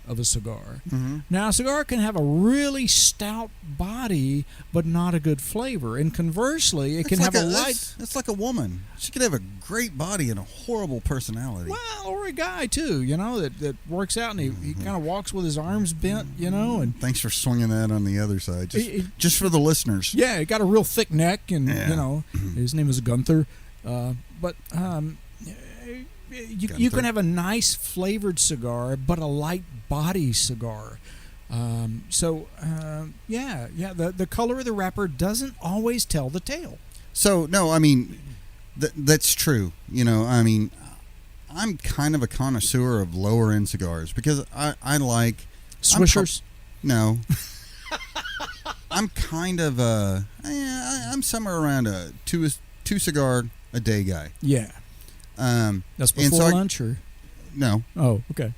of a cigar. Mm-hmm. Now, a cigar can have a really stout body, but not a good flavor. And conversally, it can have a light... It's like a woman. She could have a great body and a horrible personality. Well, or a guy, too, that works out and he kind of walks with his arms bent, and... Thanks for swinging that on the other side. Just for the listeners. Yeah, he got a real thick neck, and, his name is Gunther. But you can have a nice flavored cigar, but a light body cigar. The color of the wrapper doesn't always tell the tale. So, no, I mean, that's true. You know, I mean, I'm kind of a connoisseur of lower end cigars because I like Swishers. No. I'm kind of I'm somewhere around a two cigar a day guy. Yeah. That's before lunch or no? Oh, okay.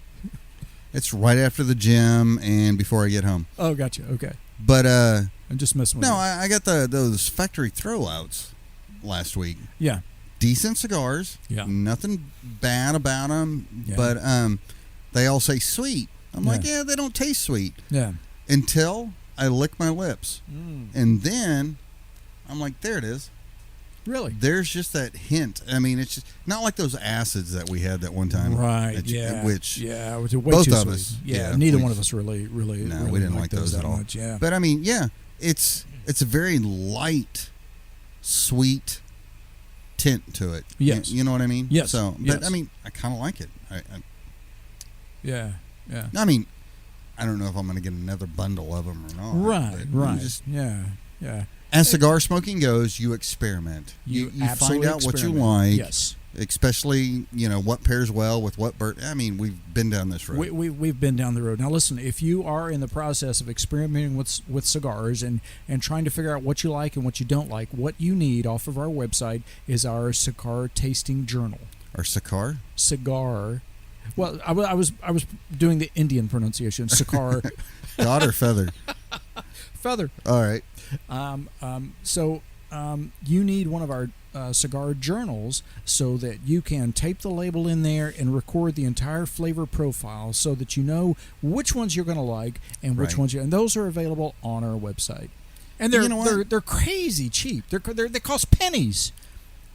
It's right after the gym and before I get home. Oh, gotcha. Okay. But I'm just messing with you. No, I got those factory throwouts last week. Yeah. Decent cigars. Yeah. Nothing bad about them. Yeah. But they all say sweet. I'm like, yeah, they don't taste sweet. Yeah. Until I lick my lips. And then I'm like, there it is. Really? There's just that hint. I mean, it's just not like those acids that we had that one time. Right. Which it was way both too of sweet. us. Yeah. Neither one of us really. No, really we didn't like those at all. much. Yeah. But I mean, yeah, it's a very light, sweet tint to it. Yes. You know what I mean? Yes. So, but I mean, I kind of like it. Yeah. I mean, I don't know if I'm going to get another bundle of them or not. Right. Just, yeah. as cigar smoking goes, you experiment. You find out what you like. Yes. Especially, what pairs well with what I mean, we've been down this road. We've been down the road. Now, listen, if you are in the process of experimenting with cigars and trying to figure out what you like and what you don't like, what you need off of our website is our cigar tasting journal. Our cigar? Cigar. Well, I was doing the Indian pronunciation. Cigar. God or feather? Feather. All right. So you need one of our cigar journals so that you can tape the label in there and record the entire flavor profile so that you know which ones you're going to like and which ones and those are available on our website. And they're crazy cheap. They cost pennies.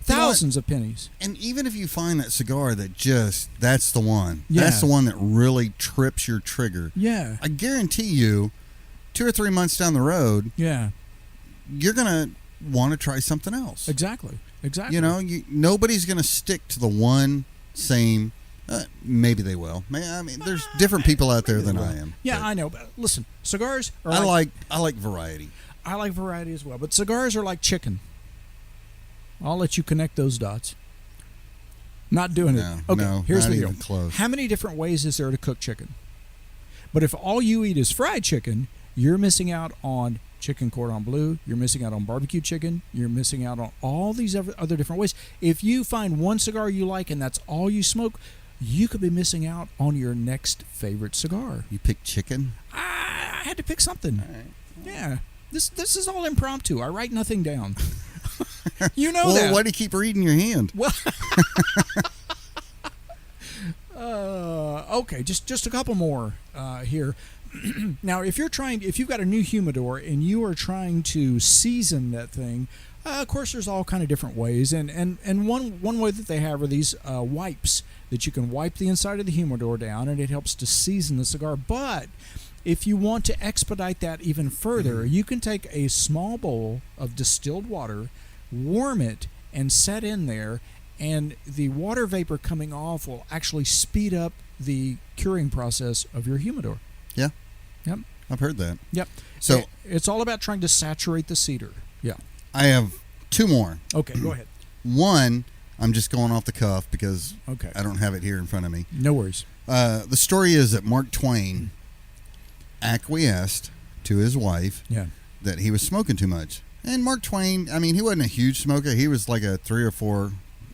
Thousands of pennies. And even if you find that cigar that's the one. Yeah. That's the one that really trips your trigger. Yeah. I guarantee you 2 or 3 months down the road, yeah, you're going to want to try something else. Exactly. Nobody's going to stick to the one same. Maybe they will. I mean, there's different people out there than I am. Yeah, I know. But listen, cigars are I like variety. I like variety as well. But cigars are like chicken. I'll let you connect those dots. Not doing it. Okay, no, here's not the even deal. Close. How many different ways is there to cook chicken? But if all you eat is fried chicken, you're missing out on chicken cordon bleu. You're missing out on barbecue chicken. You're missing out on all these other different ways. If you find one cigar you like and that's all you smoke, you could be missing out on your next favorite cigar. You picked chicken? I had to pick something. All right. Yeah. This is all impromptu. I write nothing down. You know well, that. Why do you keep reading your hand? Well, okay, just a couple more here. Now, if you've got a new humidor and you are trying to season that thing, of course, there's all kind of different ways, and one way that they have are these wipes that you can wipe the inside of the humidor down, and it helps to season the cigar. But if you want to expedite that even further, you can take a small bowl of distilled water, warm it, and set in there, and the water vapor coming off will actually speed up the curing process of your humidor. Yeah. Yep. I've heard that. Yep. So it's all about trying to saturate the cedar. Yeah. I have 2 more. Okay, go ahead. One, I'm just going off the cuff because Okay. I don't have it here in front of me. No worries. The story is that Mark Twain acquiesced to his wife that he was smoking too much. And Mark Twain, I mean, he wasn't a huge smoker. He was like a 3 or 4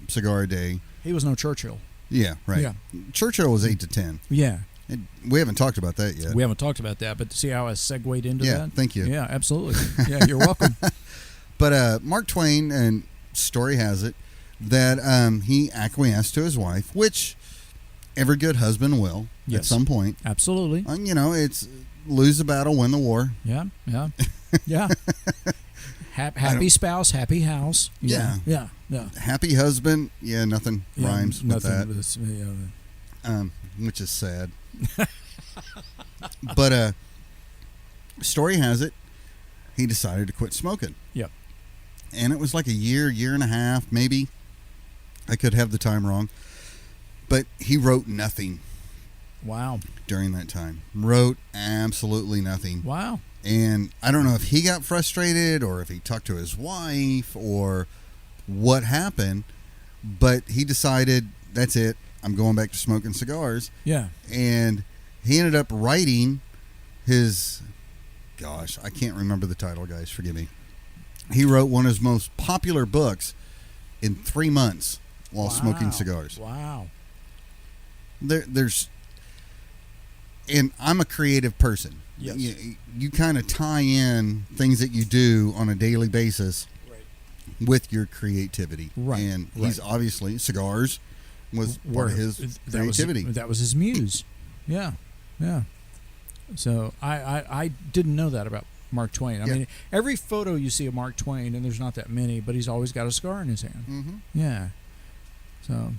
cigar a day. He was no Churchill. Yeah, right. Yeah. Churchill was 8 to 10. Yeah. And we haven't talked about that yet. We haven't talked about that, but see how I segued into that? Yeah, thank you. Yeah, absolutely. Yeah, you're welcome. But Mark Twain, and story has it, that he acquiesced to his wife, which every good husband will at some point. Absolutely. It's lose the battle, win the war. Yeah. Happy spouse, happy house. Yeah. Happy husband. Yeah, nothing rhymes with that. Which is sad. But story has it, he decided to quit smoking. Yep. And it was like a year and a half, maybe. I could have the time wrong. But he wrote nothing Wow. during that time. Wrote absolutely nothing. Wow. And I don't know if he got frustrated or if he talked to his wife or what happened, but he decided, that's it, I'm going back to smoking cigars. Yeah. And he ended up writing his, gosh, I can't remember the title, guys, forgive me. He wrote one of his most popular books in 3 months while smoking cigars. Wow. There's, and I'm a creative person. Yes. You kind of tie in things that you do on a daily basis with your creativity. Right. And he's obviously, cigars was part of his creativity. That was his muse. Yeah. Yeah. So I didn't know that about Mark Twain. I mean, every photo you see of Mark Twain, and there's not that many, but he's always got a cigar in his hand. Mm-hmm. Yeah. So,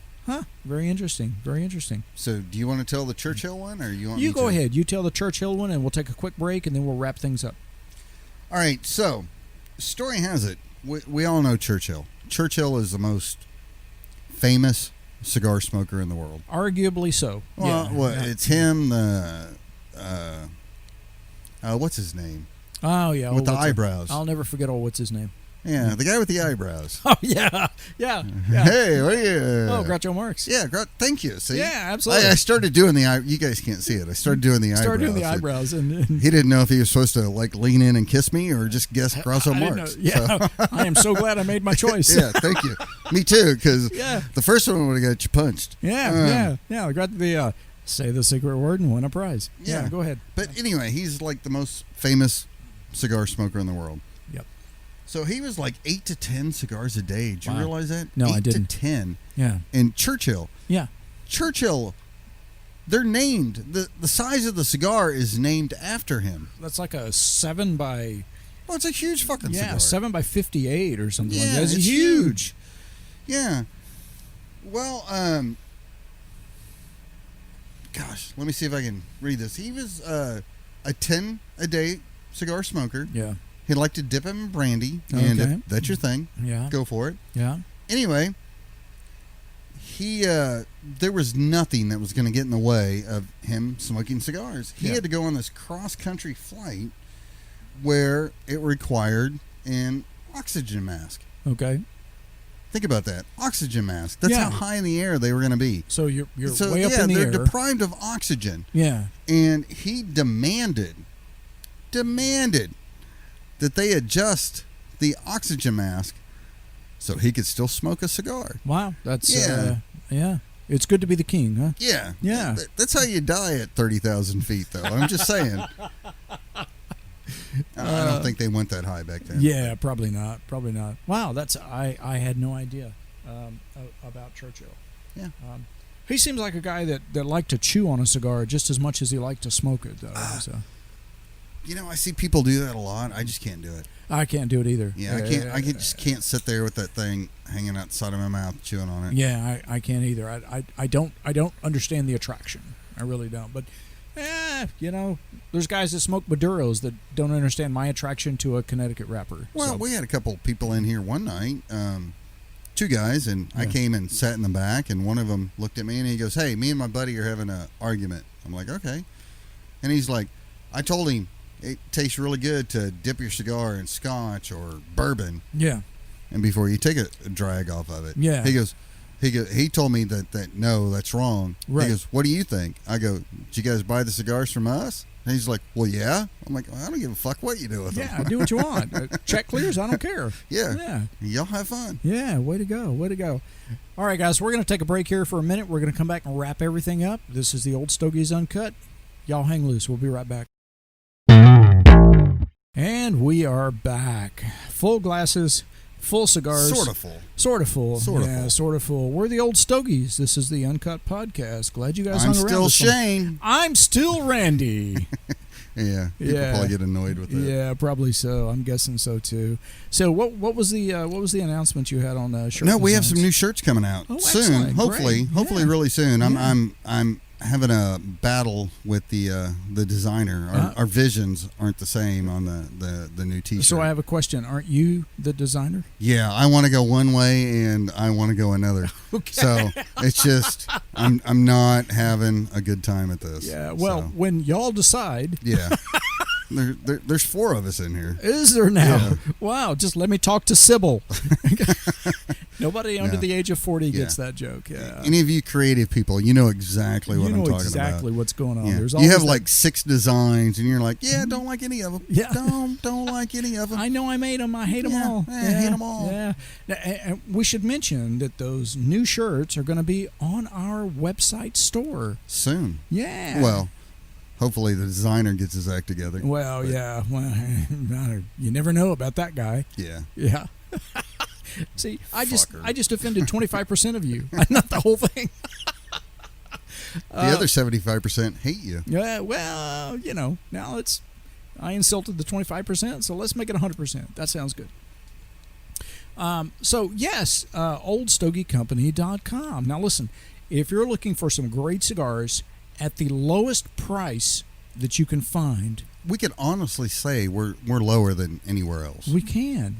very interesting. Very interesting. So, do you want to tell the Churchill one, or you want You me go to? ahead. You tell the Churchill one, and we'll take a quick break, and then we'll wrap things up. All right. So, story has it, we all know Churchill. Churchill is the most famous cigar smoker in the world. Arguably so. Well, it's him. What's his name? Oh yeah, with the eyebrows. I'll never forget. What's his name? Yeah, the guy with the eyebrows. Oh yeah. Hey, what are you? Oh, Groucho Marx. Yeah, thank you. See, yeah, absolutely. I started doing the. You guys can't see it. I started doing the eyebrows. Started doing the eyebrows, and he didn't know if he was supposed to like lean in and kiss me or just guess Groucho Marx. Yeah, so. I am so glad I made my choice. Yeah, thank you. Me too, because the first one would have got you punched. Yeah. I got the say the secret word and win a prize. Yeah, go ahead. But anyway, he's like the most famous cigar smoker in the world. Yep. So he was like 8 to 10 cigars a day. Did you realize that? No, 8 I didn't. to 10. Yeah. And Churchill. Yeah. Churchill. They're named. The size of the cigar is named after him. That's like a 7 by. Oh, it's a huge fucking cigar. Yeah, 7 by 58 or something like that. It's huge. Yeah. Well, gosh, let me see if I can read this. He was a 10 a day cigar smoker. Yeah. He liked to dip him in brandy. And if that's your thing, go for it. Yeah. Anyway, there was nothing that was going to get in the way of him smoking cigars. He had to go on this cross-country flight where it required an oxygen mask. Okay. Think about that. Oxygen mask. That's how high in the air they were going to be. So you're way up in the air. They're deprived of oxygen. Yeah. And he demanded that they adjust the oxygen mask so he could still smoke a cigar. Wow. That's yeah. It's good to be the king, huh? Yeah. Yeah. That's how you die at 30,000 feet, though. I'm just saying. I don't think they went that high back then. Yeah, probably not. Wow, I had no idea about Churchill. Yeah. He seems like a guy that liked to chew on a cigar just as much as he liked to smoke it, though. So. I see people do that a lot. I just can't do it. I can't do it either. Yeah, I just can't sit there with that thing hanging out the side of my mouth, chewing on it. Yeah, I can't either. I don't understand the attraction. I really don't. But there's guys that smoke Maduros that don't understand my attraction to a Connecticut wrapper. Well, we had a couple people in here one night, 2 guys, and I came and sat in the back, and one of them looked at me and he goes, "Hey, me and my buddy are having an argument." I'm like, "Okay," and he's like, "I told him it tastes really good to dip your cigar in scotch or bourbon." Yeah. And before you take a drag off of it. Yeah. He told me that no, that's wrong. Right. He goes, "What do you think?" I go, "Did you guys buy the cigars from us?" And he's like, "Well, yeah." I'm like, "I don't give a fuck what you do with them." Yeah, do what you want. Check clears, I don't care. Yeah. Y'all have fun. Yeah, way to go. All right, guys, we're going to take a break here for a minute. We're going to come back and wrap everything up. This is the Old Stogies Uncut. Y'all hang loose. We'll be right back. And we are back. Full glasses, full cigars. Sort of full. Sort of full. Sort of full. We're the Old Stogies. This is the Uncut Podcast. Glad you guys hung around. I'm still Shane. I'm still Randy. Yeah. People probably get annoyed with that. Yeah, probably so. I'm guessing so too. So what was the announcement you had on shirt? No, we have designs? some new shirts coming out soon. Excellent. Hopefully Great. really soon. I'm having a battle with the designer. Our visions aren't the same on the new T-shirt. So I have a question. Aren't you the designer? Yeah, I want to go one way and I want to go another. Okay. So it's just I'm not having a good time at this. Yeah. Well, so, when y'all decide. yeah. There's 4 of us in here. Is there now? Yeah. Wow. Just let me talk to Sybil. Nobody under No. the age of 40 Yeah. gets that joke. Yeah. Any of you creative people, you know exactly what you know I'm talking exactly about. what's going on. Yeah. There's You always have that- like 6 designs, and you're like, yeah, don't like any of them. Yeah. Don't like any of them. I know I made them. I hate them Yeah, all. I hate 'em all. Yeah. Now, and we should mention that those new shirts are going to be on our website store. Soon. Yeah. Well, hopefully the designer gets his act together. Well, But- yeah. Well, you never know about that guy. Yeah. Yeah. See, I Fucker. just offended 25% of you, not the whole thing. The other 75% hate you. Yeah. Well, now I insulted the 25%, so let's make it 100%. That sounds good. So yes, oldstogiecompany.com. Now listen, if you're looking for some great cigars at the lowest price that you can find, We can honestly say we're lower than anywhere else. we can.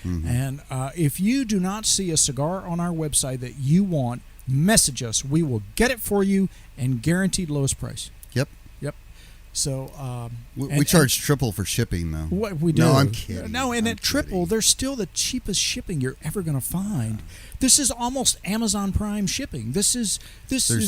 Mhm. And if you do not see a cigar on our website that you want, message us. We will get it for you and guaranteed lowest price. Yep. So We charge triple for shipping, though. what we do? No, I'm kidding. No, and I'm at triple, kidding. they're still the cheapest shipping you're ever going to find. This is almost Amazon Prime shipping. There's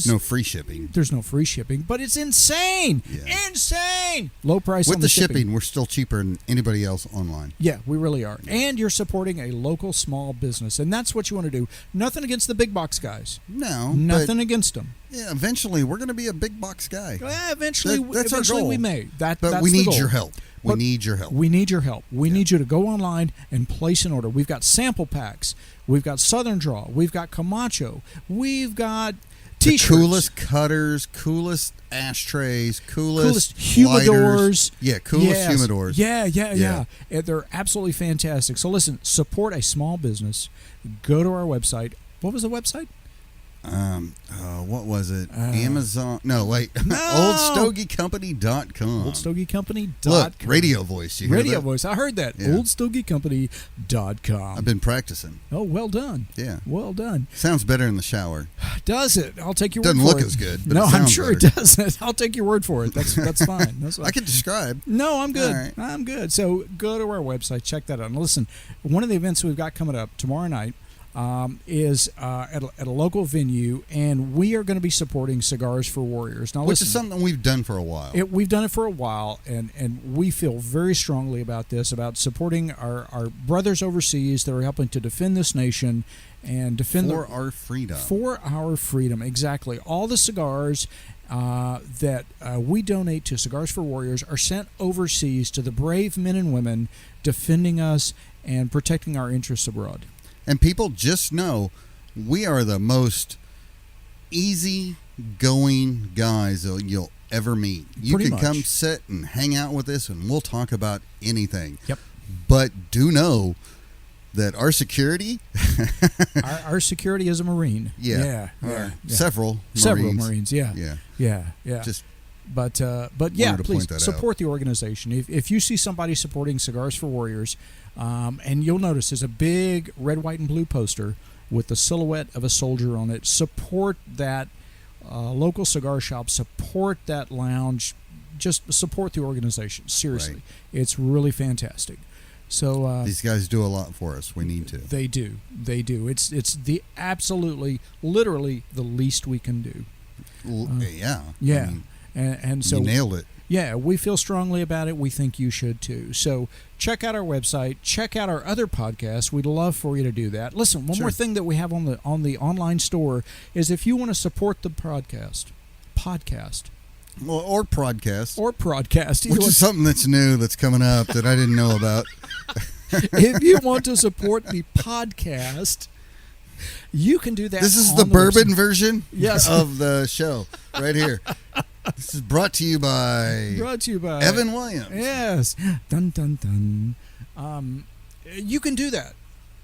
no free shipping. There's no free shipping, but it's insane. Yeah. Insane. Low price With on the shipping. shipping, we're still cheaper than anybody else online. Yeah, we really are. And you're supporting a local small business, and that's what you want to do. Nothing against the big box guys. No. Nothing against them. But, yeah, eventually, we're going to be a big box guy. Well, eventually, That's our goal. we may. But that's we the need goal. your help. We But need your help. We need your help. We Yeah. need you to go online and place an order. We've got sample packs. We've got Southern Draw. We've got Camacho. We've got The T-shirts. coolest cutters, coolest ashtrays, Coolest lighters. humidors. Yeah, coolest Yes. humidors. Yeah. And they're absolutely fantastic. So listen, support a small business. Go to our website. What was the website? What was it? Amazon? No, wait. No. OldStogieCompany.com. OldStogieCompany.com. Look, radio voice. You hear Radio that? voice. I heard that. Yeah. OldStogieCompany.com. I've been practicing. Oh, well done. Yeah. Well done. Sounds better in the shower. Does it? I'll take your Doesn't word for look it. as good, but No, it I'm sounds sure better. it doesn't. I'll take your word for it. That's fine. That's fine. I can describe. No, I'm good. All right. I'm good. So go to our website, check that out. And listen, one of the events we've got coming up tomorrow night is at a local venue, and we are going to be supporting Cigars for Warriors. Now, Which listen, is something we've done for a while. we've done it for a while, and we feel very strongly about this, about supporting our brothers overseas that are helping to defend this nation and defend for our freedom. For our freedom, exactly. All the cigars that we donate to Cigars for Warriors are sent overseas to the brave men and women defending us and protecting our interests abroad. And people just know we are the most easy-going guys that you'll ever meet. You Pretty can much. come sit and hang out with us, and we'll talk about anything. Yep. But do know that our security, our security is a Marine. Yeah. Yeah. several Marines. Yeah. Yeah. Just. But yeah, Wanted to please point that support the organization. If you see somebody supporting Cigars for Warriors, and you'll notice there's a big red, white, and blue poster with the silhouette of a soldier on it. Support that local cigar shop. Support that lounge. Just support the organization. Seriously, Right. It's really fantastic. So These guys do a lot for us. We need to. they do. It's the absolutely, literally the least we can do. Yeah. Yeah. I mean, And so you nailed it. yeah, we feel strongly about it. We think you should too. So check out our website. Check out our other podcasts. We'd love for you to do that. Listen, one Sure. more thing that we have on the online store is if you want to support the podcast, Well, or podcast. either Which one. is something that's new that's coming up that I didn't know about. If you want to support the podcast, you can do that. This is on the bourbon website. version Yes. of the show right here. This is brought to you by Brought to you by Evan Williams. Yes. Dun dun dun. You can do that.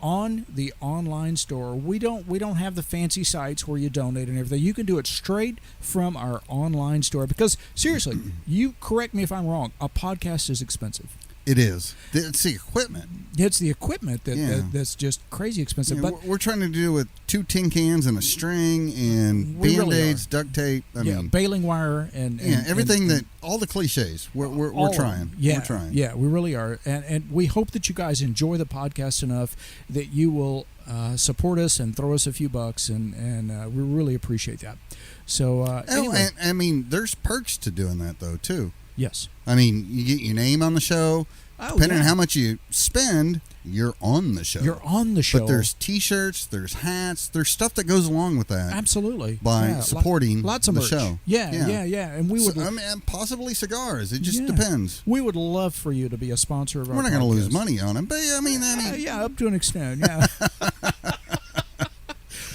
on the online store. We don't have the fancy sites where you donate and everything. You can do it straight from our online store because seriously, you correct me if I'm wrong, a podcast is expensive. It is. It's the equipment. It's the equipment that's just crazy expensive. Yeah, but we're trying to do with 2 tin cans and a string and Band-Aids, duct tape. I mean, baling wire and everything and, that all the cliches. We're trying. Yeah, we're trying. Yeah, we really are, and we hope that you guys enjoy the podcast enough that you will support us and throw us a few bucks, and we really appreciate that. So anyway. And I mean, there's perks to doing that though too. Yes. I mean, you get your name on the show. Depending on how much you spend, you're on the show. You're on the show. But there's T-shirts, there's hats, there's stuff that goes along with that. Absolutely. By supporting lots of the merch. show. Yeah. And we would. I mean, and possibly cigars. It just depends. We would love for you to be a sponsor of our podcast. We're not going to lose money on them, but I mean, yeah, up to an extent. Yeah.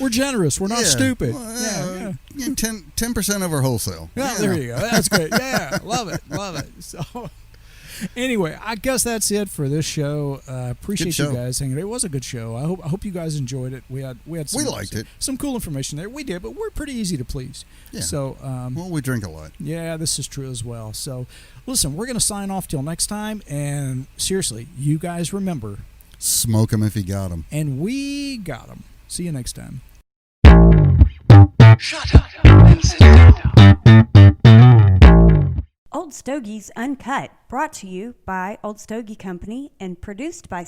We're generous. We're not stupid. Well, 10% over wholesale. Yeah, there you go. That's great. Yeah, love it. So, anyway, I guess that's it for this show. Appreciate you guys hanging. It was a good show. I hope you guys enjoyed it. We liked it. Some cool information there. We did, but we're pretty easy to please. Yeah. So, well, we drink a lot. Yeah, this is true as well. So, listen, we're going to sign off till next time. And seriously, you guys remember, smoke them if you got them. And we got them. See you next time. Shut up and sit down. Old Stogies Uncut, brought to you by Old Stogie Company and produced by